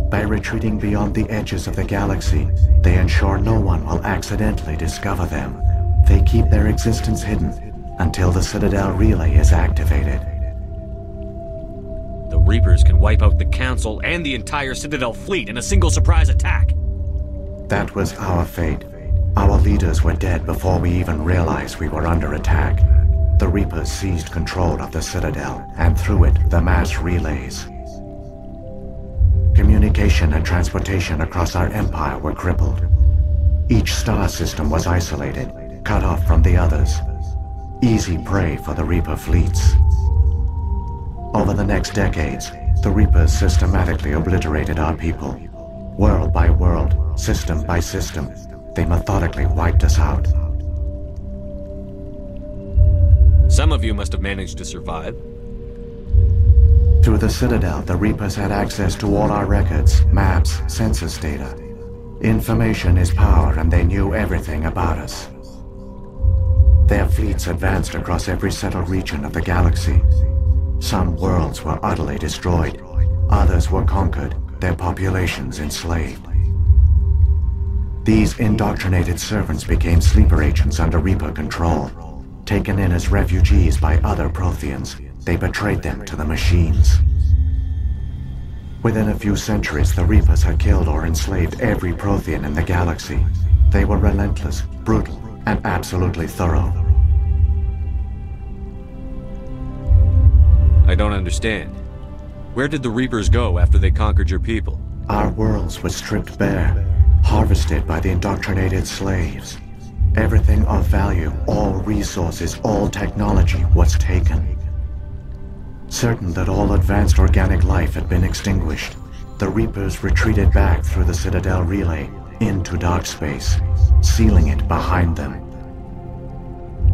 By retreating beyond the edges of the galaxy, they ensure no one will accidentally discover them. They keep their existence hidden until the Citadel relay is activated. The Reapers can wipe out the Council and the entire Citadel fleet in a single surprise attack. That was our fate. Our leaders were dead before we even realized we were under attack. The Reapers seized control of the Citadel, and through it, the mass relays. Communication and transportation across our empire were crippled. Each star system was isolated, cut off from the others. Easy prey for the Reaper fleets. Over the next decades, the Reapers systematically obliterated our people. World by world, system by system, they methodically wiped us out. Some of you must have managed to survive. Through the Citadel, the Reapers had access to all our records, maps, census data. Information is power, and they knew everything about us. Their fleets advanced across every settled region of the galaxy. Some worlds were utterly destroyed. Others were conquered, their populations enslaved. These indoctrinated servants became sleeper agents under Reaper control. Taken in as refugees by other Protheans, they betrayed them to the machines. Within a few centuries, the Reapers had killed or enslaved every Prothean in the galaxy. They were relentless, brutal, and absolutely thorough. I don't understand. Where did the Reapers go after they conquered your people? Our worlds were stripped bare, harvested by the indoctrinated slaves. Everything of value, all resources, all technology was taken. Certain that all advanced organic life had been extinguished, the Reapers retreated back through the Citadel relay into dark space, sealing it behind them.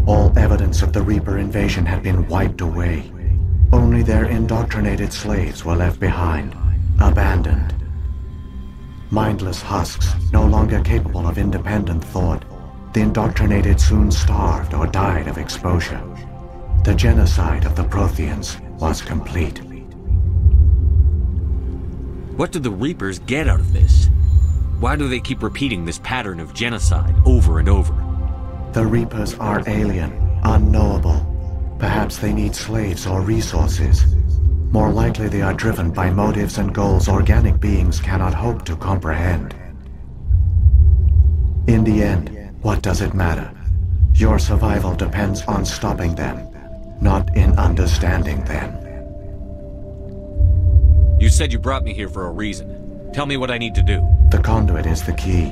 All evidence of the Reaper invasion had been wiped away. Only their indoctrinated slaves were left behind, abandoned. Mindless husks, no longer capable of independent thought, the indoctrinated soon starved or died of exposure. The genocide of the Protheans was complete. What do the Reapers get out of this? Why do they keep repeating this pattern of genocide over and over? The Reapers are alien, unknowable. Perhaps they need slaves or resources. More likely they are driven by motives and goals organic beings cannot hope to comprehend. In the end, what does it matter? Your survival depends on stopping them, not in understanding them. You said you brought me here for a reason. Tell me what I need to do. The conduit is the key.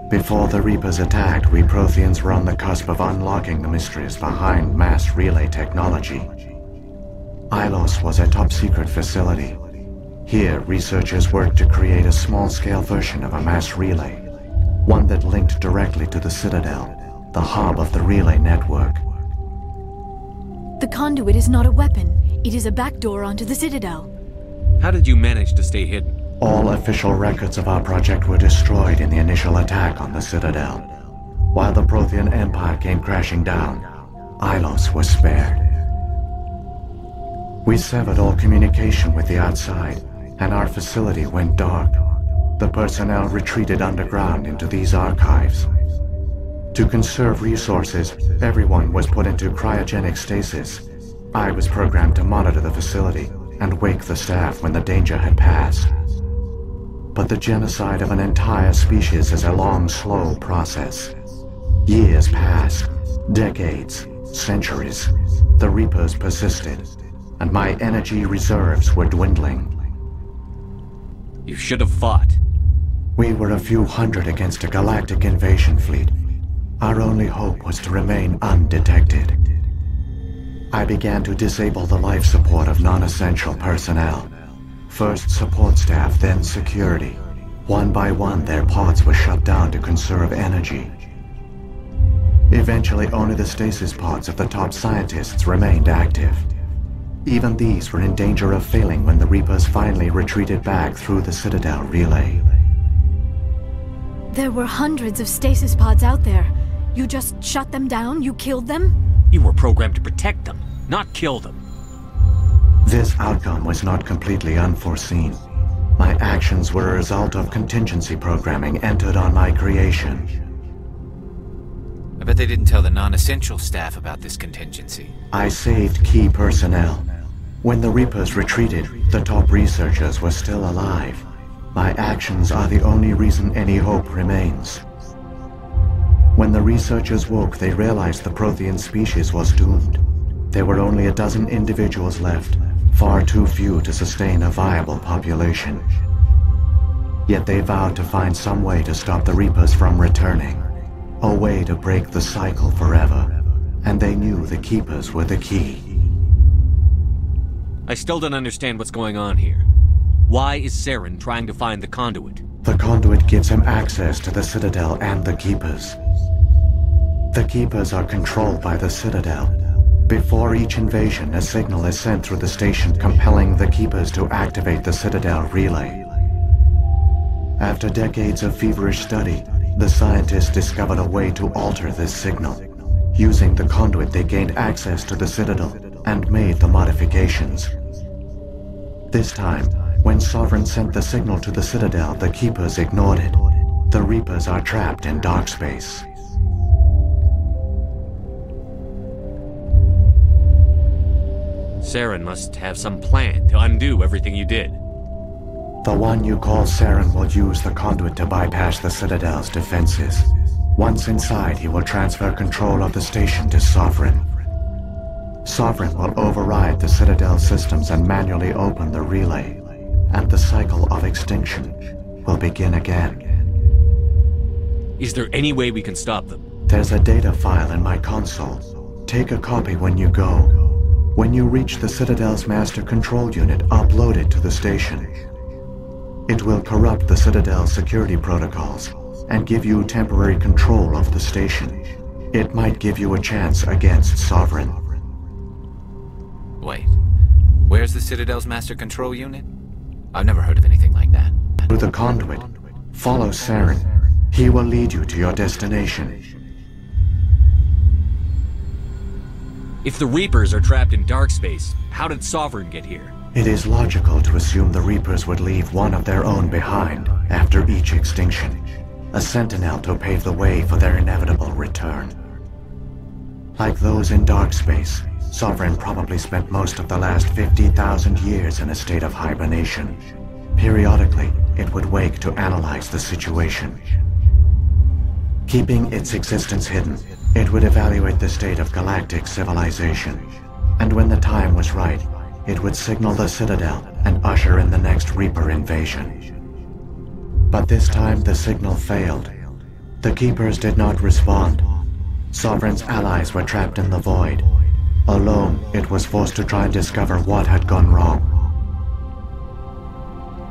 Before the Reapers attacked, we Protheans were on the cusp of unlocking the mysteries behind mass relay technology. Ilos was a top-secret facility. Here, researchers worked to create a small-scale version of a mass relay, one that linked directly to the Citadel, the hub of the relay network. The conduit is not a weapon. It is a backdoor onto the Citadel. How did you manage to stay hidden? All official records of our project were destroyed in the initial attack on the Citadel. While the Prothean Empire came crashing down, Ilos was spared. We severed all communication with the outside, and our facility went dark. The personnel retreated underground into these archives. To conserve resources, everyone was put into cryogenic stasis. I was programmed to monitor the facility and wake the staff when the danger had passed. But the genocide of an entire species is a long, slow process. Years passed, decades, centuries. The Reapers persisted, and my energy reserves were dwindling. You should have fought. We were a few hundred against a galactic invasion fleet. Our only hope was to remain undetected. I began to disable the life support of non-essential personnel. First support staff, then security. One by one, their pods were shut down to conserve energy. Eventually, only the stasis pods of the top scientists remained active. Even these were in danger of failing when the Reapers finally retreated back through the Citadel relay. There were hundreds of stasis pods out there. You just shut them down? You killed them? You were programmed to protect them, not kill them. This outcome was not completely unforeseen. My actions were a result of contingency programming entered on my creation. I bet they didn't tell the non-essential staff about this contingency. I saved key personnel. When the Reapers retreated, the top researchers were still alive. My actions are the only reason any hope remains. When the researchers woke, they realized the Prothean species was doomed. There were only a dozen individuals left, far too few to sustain a viable population. Yet they vowed to find some way to stop the Reapers from returning, a way to break the cycle forever, and they knew the Keepers were the key. I still don't understand what's going on here. Why is Saren trying to find the conduit? The conduit gives him access to the Citadel and the Keepers. The Keepers are controlled by the Citadel. Before each invasion, a signal is sent through the station compelling the Keepers to activate the Citadel relay. After decades of feverish study, the scientists discovered a way to alter this signal, Using the conduit, they gained access to the Citadel and made the modifications. This time, when Sovereign sent the signal to the Citadel, the Keepers ignored it. The Reapers are trapped in dark space. Saren must have some plan to undo everything you did. The one you call Saren will use the conduit to bypass the Citadel's defenses. Once inside, he will transfer control of the station to Sovereign. Sovereign will override the Citadel systems and manually open the relay, and the cycle of extinction will begin again. Is there any way we can stop them? There's a data file in my console. Take a copy when you go. When you reach the Citadel's master control unit, upload it to the station. It will corrupt the Citadel's security protocols and give you temporary control of the station. It might give you a chance against Sovereign. Wait, where's the Citadel's master control unit? I've never heard of anything like that. Through the conduit, follow Saren. He will lead you to your destination. If the Reapers are trapped in dark space, how did Sovereign get here? It is logical to assume the Reapers would leave one of their own behind after each extinction. A sentinel to pave the way for their inevitable return. Like those in dark space, Sovereign probably spent most of the last 50,000 years in a state of hibernation. Periodically, it would wake to analyze the situation. Keeping its existence hidden, it would evaluate the state of galactic civilization. And when the time was right, it would signal the Citadel and usher in the next Reaper invasion. But this time the signal failed. The Keepers did not respond. Sovereign's allies were trapped in the void. Alone, it was forced to try and discover what had gone wrong.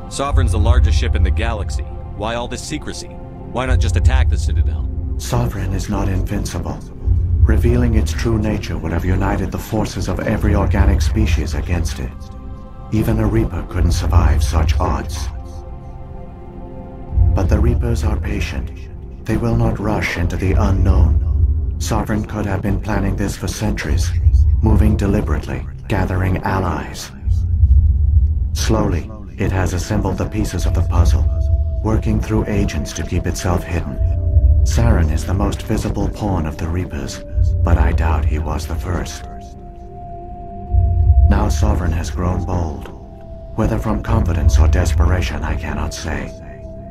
Sovereign's the largest ship in the galaxy. Why all this secrecy? Why not just attack the Citadel? Sovereign is not invincible. Revealing its true nature would have united the forces of every organic species against it. Even a Reaper couldn't survive such odds. But the Reapers are patient. They will not rush into the unknown. Sovereign could have been planning this for centuries, moving deliberately, gathering allies. Slowly, it has assembled the pieces of the puzzle, working through agents to keep itself hidden. Saren is the most visible pawn of the Reapers, but I doubt he was the first. Now Sovereign has grown bold. Whether from confidence or desperation, I cannot say.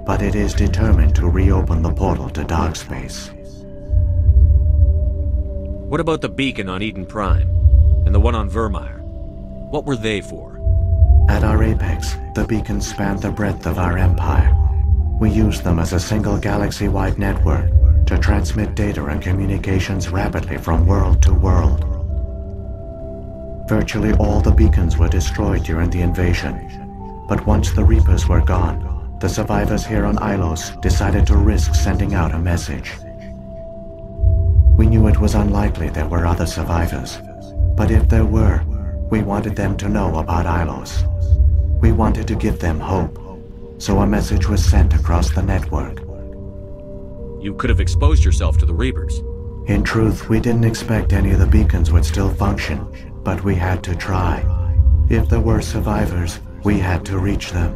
But it is determined to reopen the portal to dark space. What about the beacon on Eden Prime? And the one on Vermeer? What were they for? At our apex, the beacons spanned the breadth of our empire. We used them as a single galaxy-wide network to transmit data and communications rapidly from world to world. Virtually all the beacons were destroyed during the invasion, but once the Reapers were gone, the survivors here on Ilos decided to risk sending out a message. We knew it was unlikely there were other survivors, but if there were, we wanted them to know about Ilos. We wanted to give them hope, so a message was sent across the network. You could have exposed yourself to the Reapers. In truth, we didn't expect any of the beacons would still function, but we had to try. If there were survivors, we had to reach them.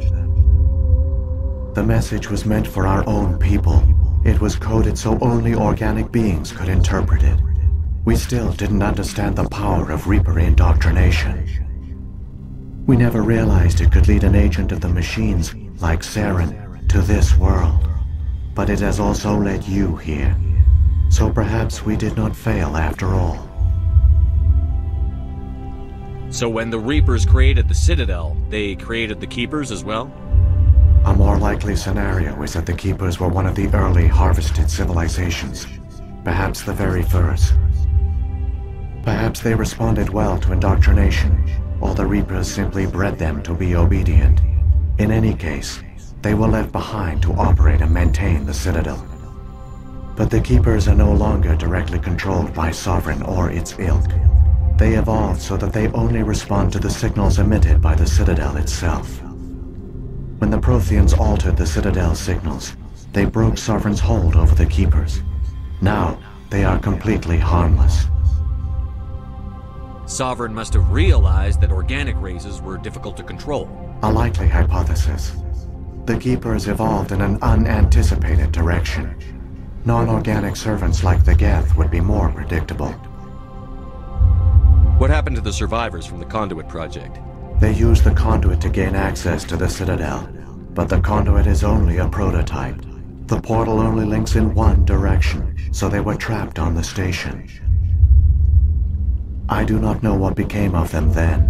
The message was meant for our own people. It was coded so only organic beings could interpret it. We still didn't understand the power of Reaper indoctrination. We never realized it could lead an agent of the machines, like Saren, to this world. But it has also led you here. So perhaps we did not fail after all. So when the Reapers created the Citadel, they created the Keepers as well? A more likely scenario is that the Keepers were one of the early harvested civilizations. Perhaps the very first. Perhaps they responded well to indoctrination, or the Reapers simply bred them to be obedient. In any case, they were left behind to operate and maintain the Citadel. But the Keepers are no longer directly controlled by Sovereign or its ilk. They evolved so that they only respond to the signals emitted by the Citadel itself. When the Protheans altered the Citadel's signals, they broke Sovereign's hold over the Keepers. Now, They are completely harmless. Sovereign must have realized that organic races were difficult to control. A likely hypothesis. The Keepers evolved in an unanticipated direction. Non-organic servants like the Geth would be more predictable. What happened to the survivors from the Conduit project? They used the Conduit to gain access to the Citadel, but the Conduit is only a prototype. The portal only links in one direction, so they were trapped on the station. I do not know what became of them then.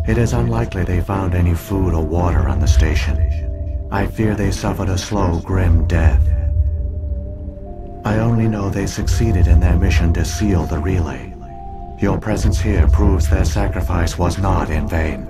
It is unlikely they found any food or water on the station. I fear they suffered a slow, grim death. I only know they succeeded in their mission to seal the relay. Your presence here proves their sacrifice was not in vain.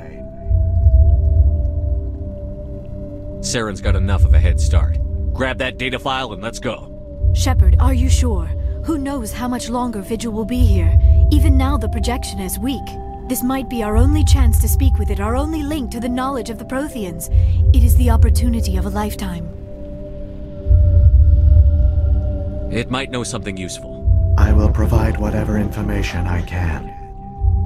Saren's got enough of a head start. Grab that data file and let's go. Shepard, are you sure? Who knows how much longer Vigil will be here? Even now the projection is weak. This might be our only chance to speak with it, our only link to the knowledge of the Protheans. It is the opportunity of a lifetime. It might know something useful. I will provide whatever information I can.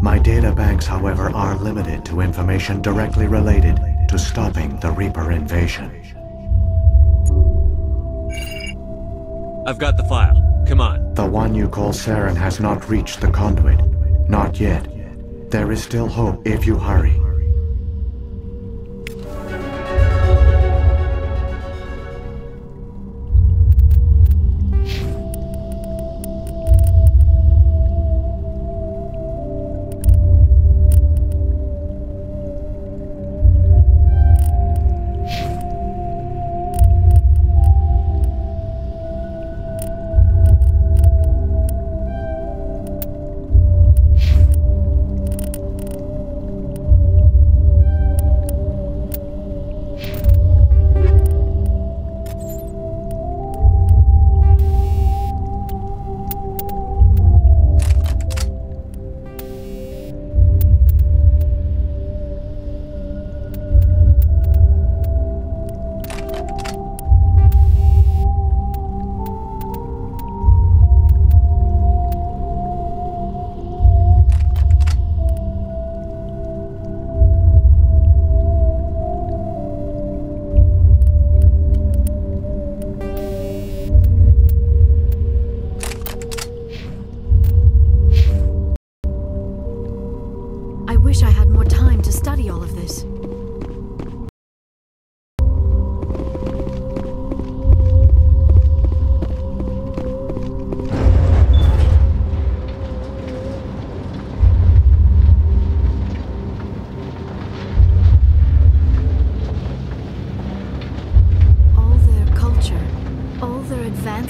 My data banks, however, are limited to information directly related to stopping the Reaper invasion. I've got the file. Come on. The one you call Saren has not reached the Conduit. Not yet. There is still hope if you hurry.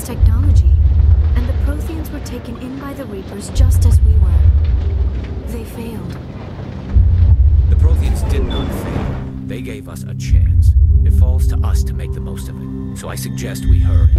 Technology, and the Protheans were taken in by the Reapers just as we were. They failed. The Protheans did not fail. They gave us a chance. It falls to us to make the most of it. So I suggest we hurry.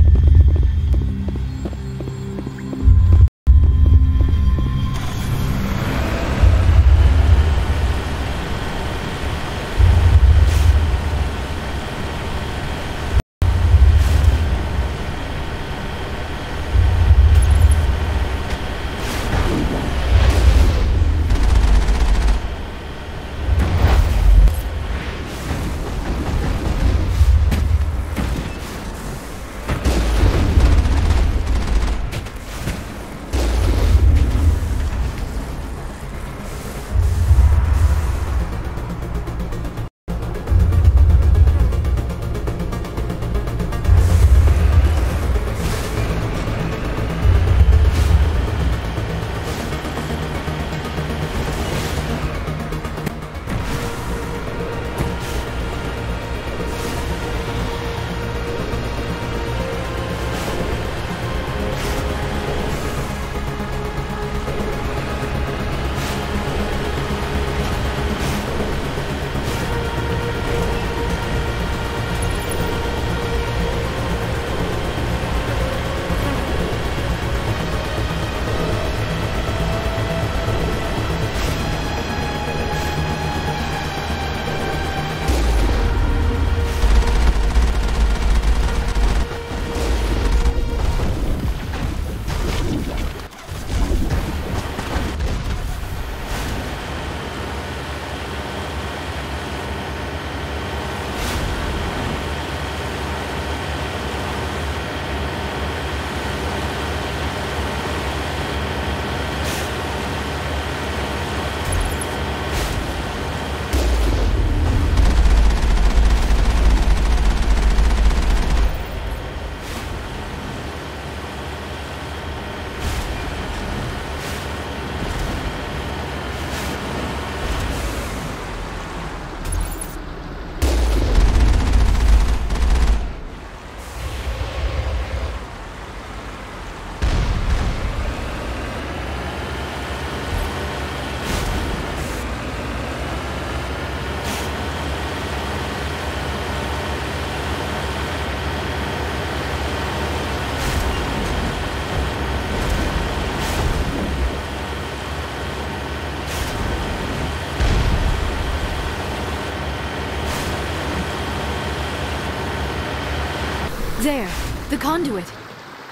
There, the conduit.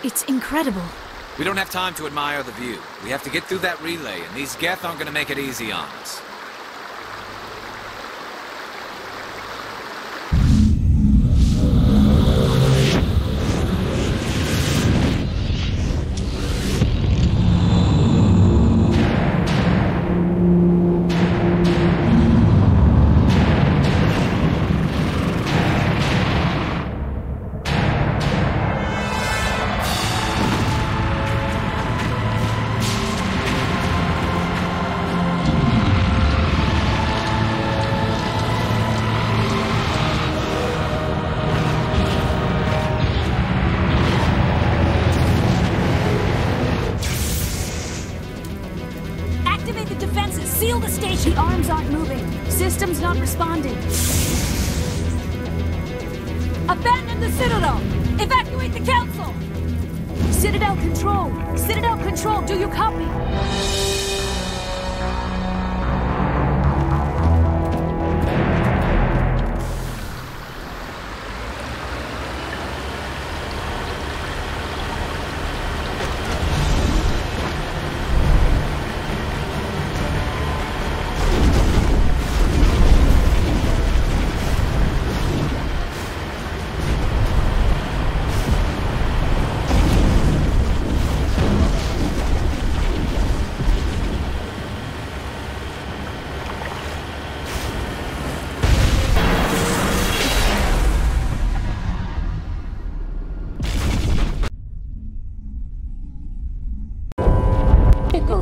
It's incredible. We don't have time to admire the view. We have to get through that relay, and these Geth aren't gonna make it easy on us. Responding. Abandon the Citadel! Evacuate the Council! Citadel Control! Citadel Control, do you copy?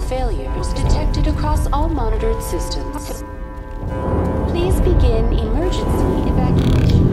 Failures detected across all monitored systems. Please begin emergency evacuation.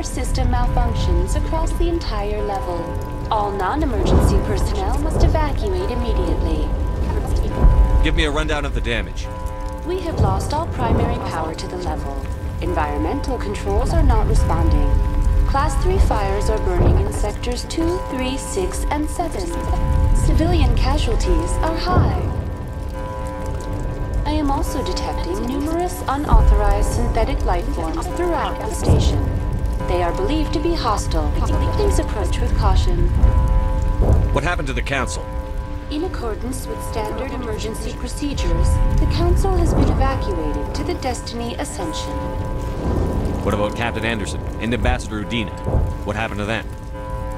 System malfunctions across the entire level. All non-emergency personnel must evacuate immediately. Give me a rundown of the damage. We have lost all primary power to the level. Environmental controls are not responding. Class 3 fires are burning in sectors 2, 3, 6, and 7. Civilian casualties are high. I am also detecting numerous unauthorized synthetic life forms throughout the station. They are believed to be hostile. Please approach with caution. What happened to the Council? In accordance with standard emergency procedures, the Council has been evacuated to the Destiny Ascension. What about Captain Anderson and Ambassador Udina? What happened to them?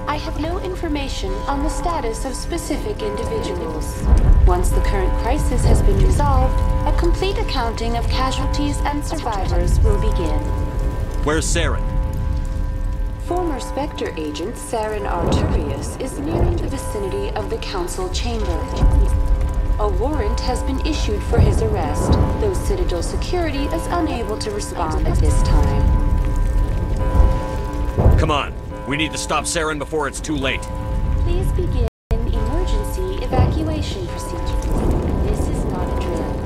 I have no information on the status of specific individuals. Once the current crisis has been resolved, a complete accounting of casualties and survivors will begin. Where's Saren? Former Spectre agent Saren Arturius is nearing the vicinity of the Council chamber. A warrant has been issued for his arrest, though Citadel security is unable to respond at this time. Come on, we need to stop Saren before it's too late. Please begin emergency evacuation procedures. This is not a drill.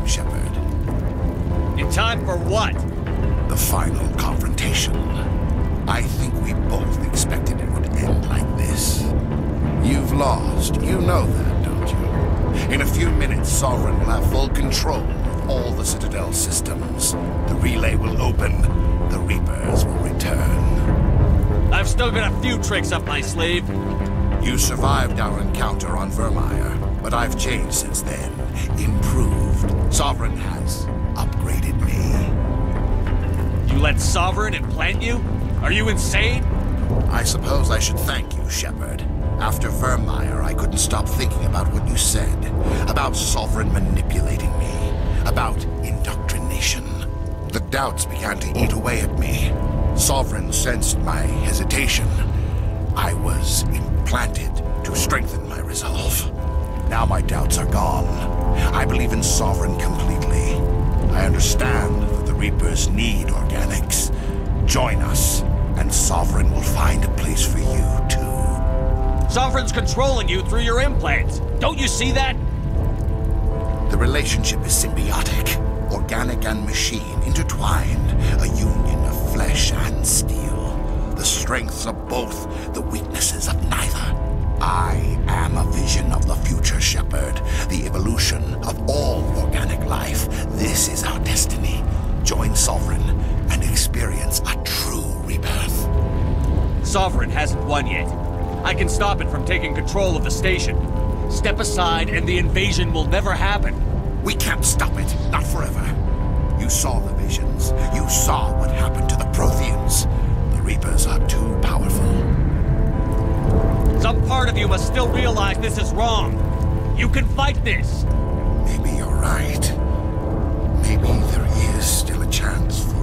time, Shepard. In time for what? The final confrontation. I think we both expected it would end like this. You've lost. You know that, don't you? In a few minutes, Sovereign will have full control of all the Citadel systems. The relay will open. The Reapers will return. I've still got a few tricks up my sleeve. You survived our encounter on Vermeer, but I've changed since then. Improved. Sovereign has upgraded me. You let Sovereign implant you? Are you insane? I suppose I should thank you, Shepard. After Vermeer, I couldn't stop thinking about what you said. About Sovereign manipulating me. About indoctrination. The doubts began to eat away at me. Sovereign sensed my hesitation. I was implanted to strengthen my resolve. Now my doubts are gone. I believe in Sovereign completely. I understand that the Reapers need organics. Join us, and Sovereign will find a place for you, too. Sovereign's controlling you through your implants. Don't you see that? The relationship is symbiotic. Organic and machine, intertwined. A union of flesh and steel. The strengths of both, the weaknesses of neither. I am a vision of the future, Shepard. The evolution of all organic life. This is our destiny. Join Sovereign and experience a true rebirth. Sovereign hasn't won yet. I can stop it from taking control of the station. Step aside and the invasion will never happen. We can't stop it. Not forever. You saw the visions. You saw what happened to the Protheans. The Reapers are too powerful. Some part of you must still realize this is wrong. You can fight this. Maybe you're right. Maybe there is still a chance for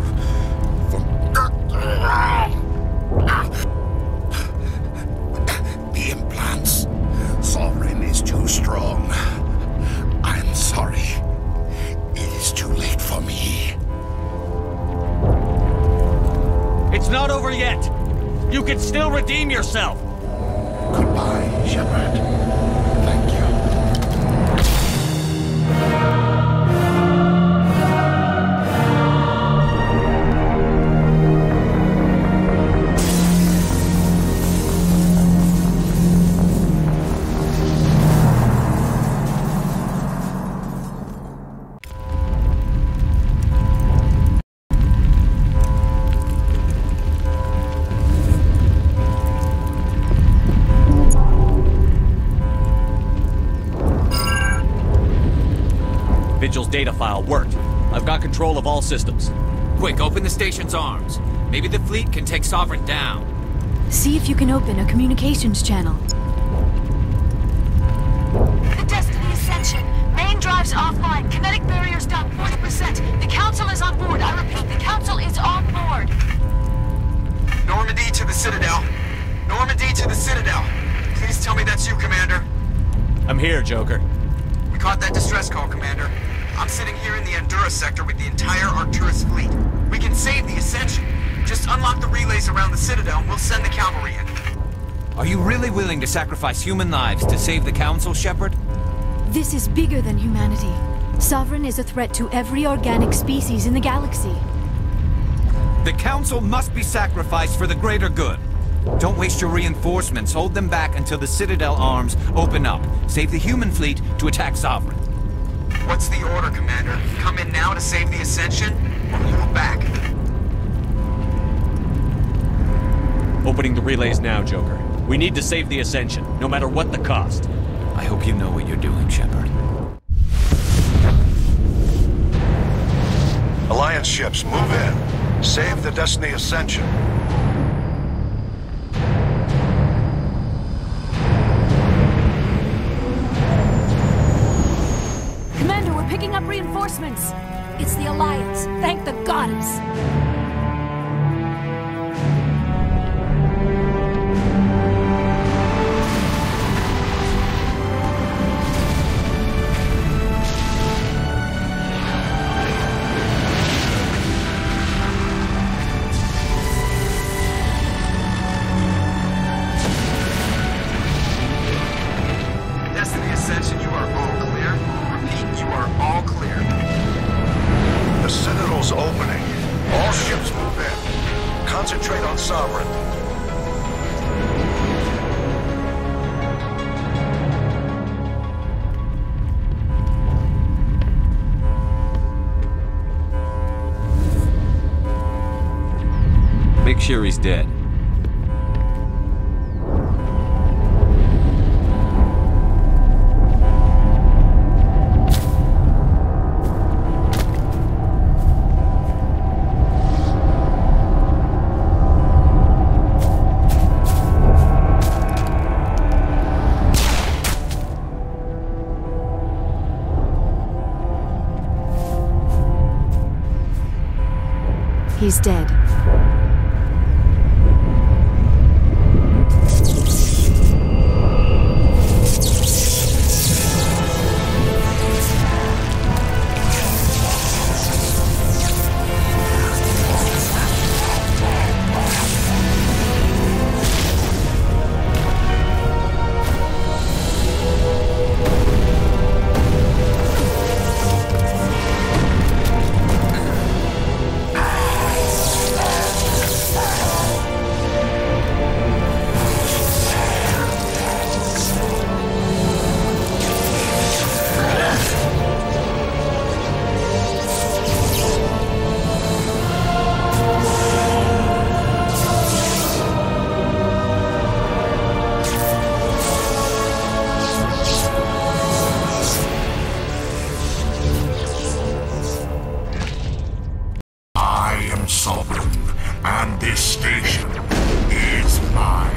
the implants. Sovereign is too strong. I'm sorry. It is too late for me. It's not over yet. You can still redeem yourself. Goodbye, Shepard. Thank you. Vigil's data file worked. I've got control of all systems. Quick, open the station's arms. Maybe the fleet can take Sovereign down. See if you can open a communications channel. The Destiny Ascension. Main drives offline. Kinetic barriers down 40%. The Council is on board. I repeat, the Council is on board. Normandy to the Citadel. Normandy to the Citadel. Please tell me that's you, Commander. I'm here, Joker. We caught that distress call, Commander. I'm sitting here in the Endura sector with the entire Arcturus fleet. We can save the Ascension. Just unlock the relays around the Citadel and we'll send the cavalry in. Are you really willing to sacrifice human lives to save the Council, Shepard? This is bigger than humanity. Sovereign is a threat to every organic species in the galaxy. The Council must be sacrificed for the greater good. Don't waste your reinforcements. Hold them back until the Citadel arms open up. Save the human fleet to attack Sovereign. What's the order, Commander? Come in now to save the Ascension, or hold back? Opening the relays now, Joker. We need to save the Ascension, no matter what the cost. I hope you know what you're doing, Shepard. Alliance ships, move in. Save the Destiny Ascension. Commander, we're picking up reinforcements. It's the Alliance. Thank the goddess. Destiny Ascension, you are all clear. Repeat, you are all clear. Sovereign. Make sure he's dead. He's dead. Sovereign, and this station is mine.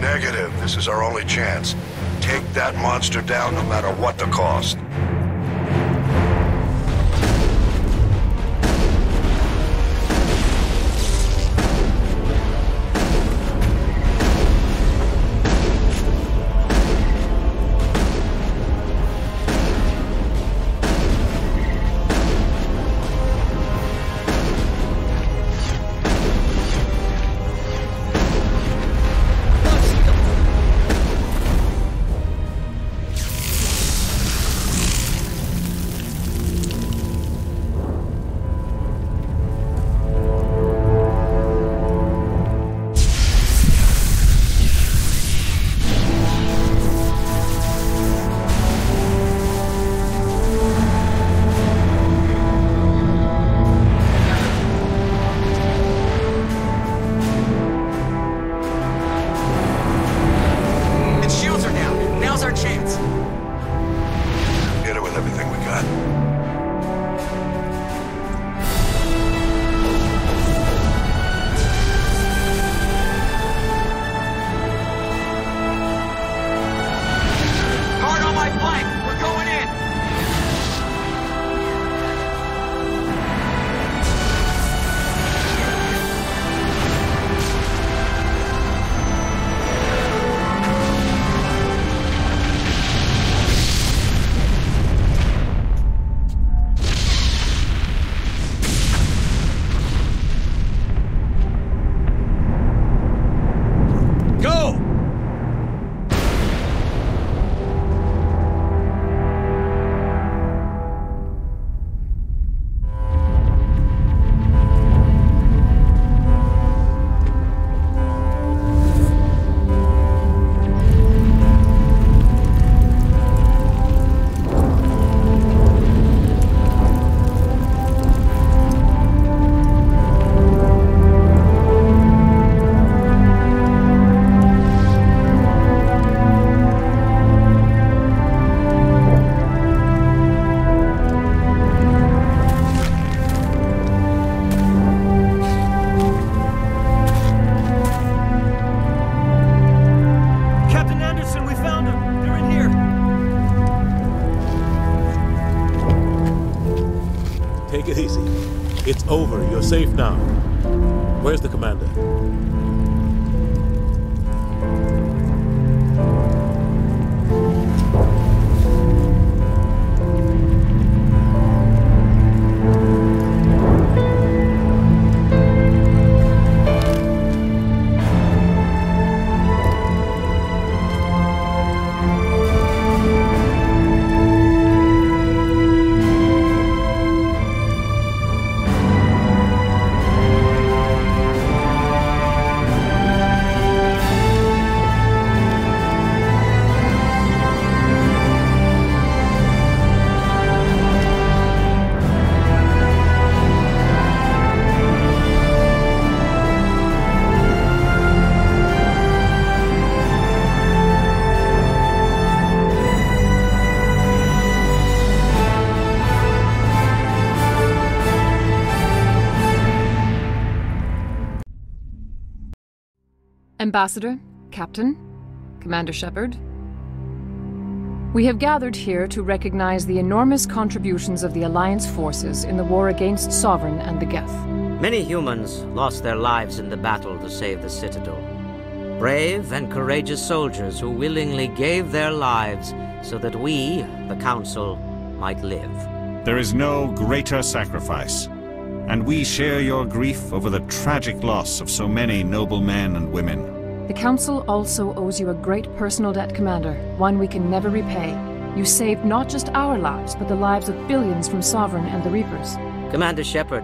Negative. This is our only chance. Take that monster down no matter what the cost. Take it easy. It's over. You're safe now. Where's the commander? Ambassador, Captain, Commander Shepard. We have gathered here to recognize the enormous contributions of the Alliance forces in the war against Sovereign and the Geth. Many humans lost their lives in the battle to save the Citadel. Brave and courageous soldiers who willingly gave their lives so that we, the Council, might live. There is no greater sacrifice, and we share your grief over the tragic loss of so many noble men and women. The Council also owes you a great personal debt, Commander, one we can never repay. You saved not just our lives, but the lives of billions from Sovereign and the Reapers. Commander Shepard,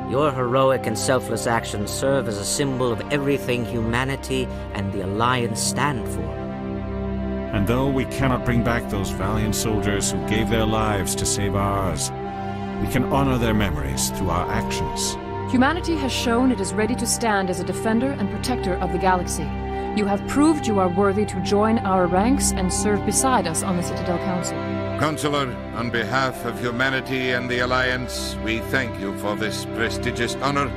your heroic and selfless actions serve as a symbol of everything humanity and the Alliance stand for. And though we cannot bring back those valiant soldiers who gave their lives to save ours, we can honor their memories through our actions. Humanity has shown it is ready to stand as a defender and protector of the galaxy. You have proved you are worthy to join our ranks and serve beside us on the Citadel Council. Councillor, on behalf of humanity and the Alliance, we thank you for this prestigious honor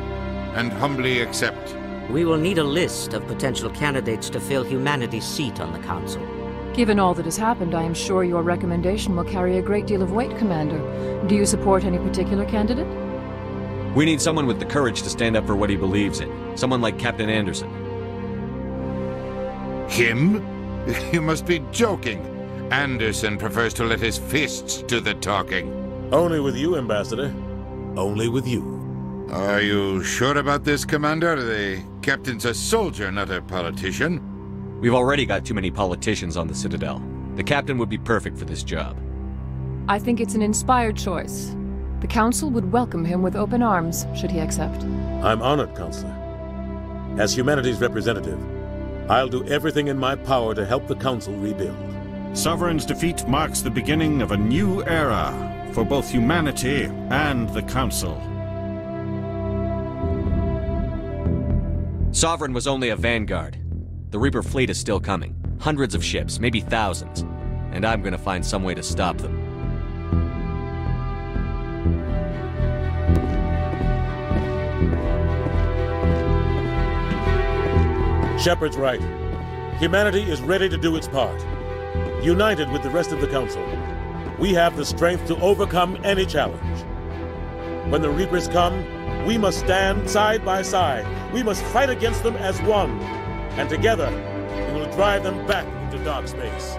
and humbly accept. We will need a list of potential candidates to fill humanity's seat on the Council. Given all that has happened, I am sure your recommendation will carry a great deal of weight, Commander. Do you support any particular candidate? We need someone with the courage to stand up for what he believes in. Someone like Captain Anderson. Him? You must be joking. Anderson prefers to let his fists do the talking. Only with you, Ambassador. Only with you. Are you sure about this, Commander? The captain's a soldier, not a politician. We've already got too many politicians on the Citadel. The captain would be perfect for this job. I think it's an inspired choice. The Council would welcome him with open arms, should he accept. I'm honored, Councillor. As humanity's representative, I'll do everything in my power to help the Council rebuild. Sovereign's defeat marks the beginning of a new era for both humanity and the Council. Sovereign was only a vanguard. The Reaper fleet is still coming. Hundreds of ships, maybe thousands. And I'm gonna find some way to stop them. Shepard's right. Humanity is ready to do its part. United with the rest of the Council, we have the strength to overcome any challenge. When the Reapers come, we must stand side by side. We must fight against them as one. And together, we will drive them back into dark space.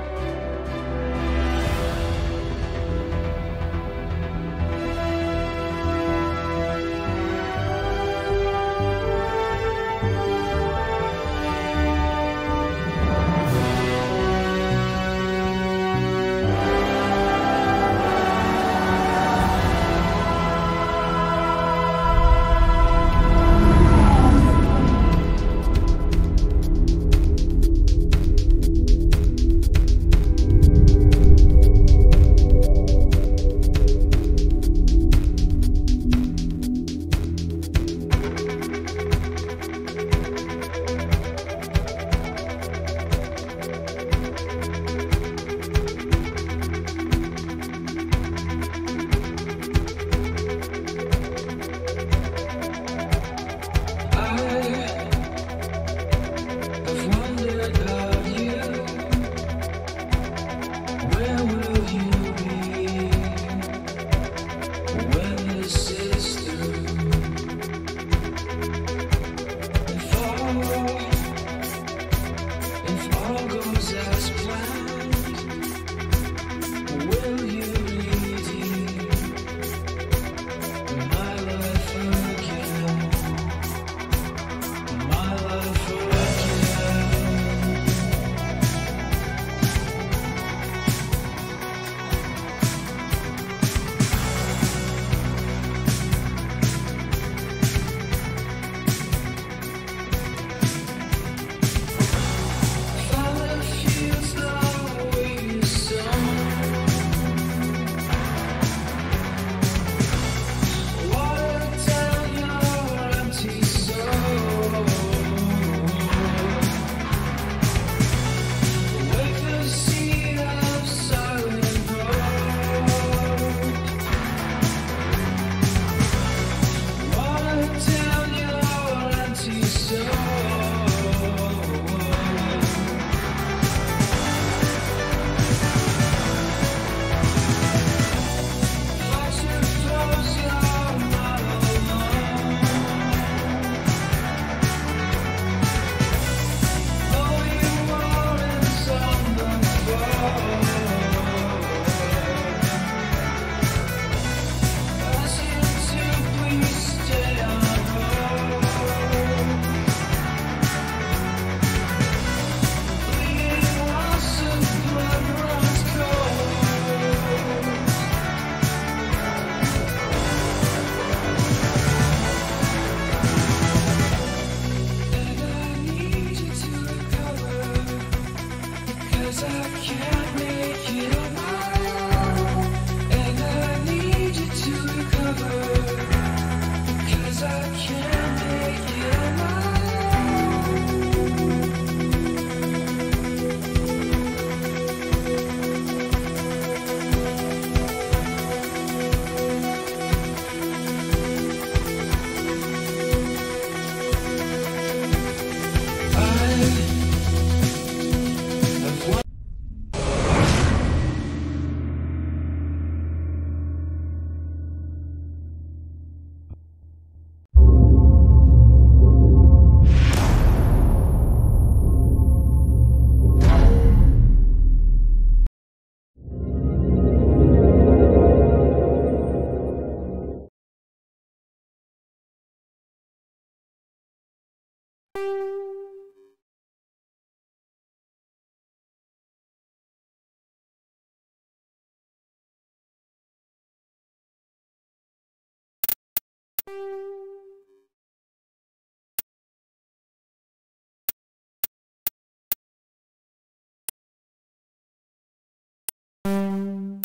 you.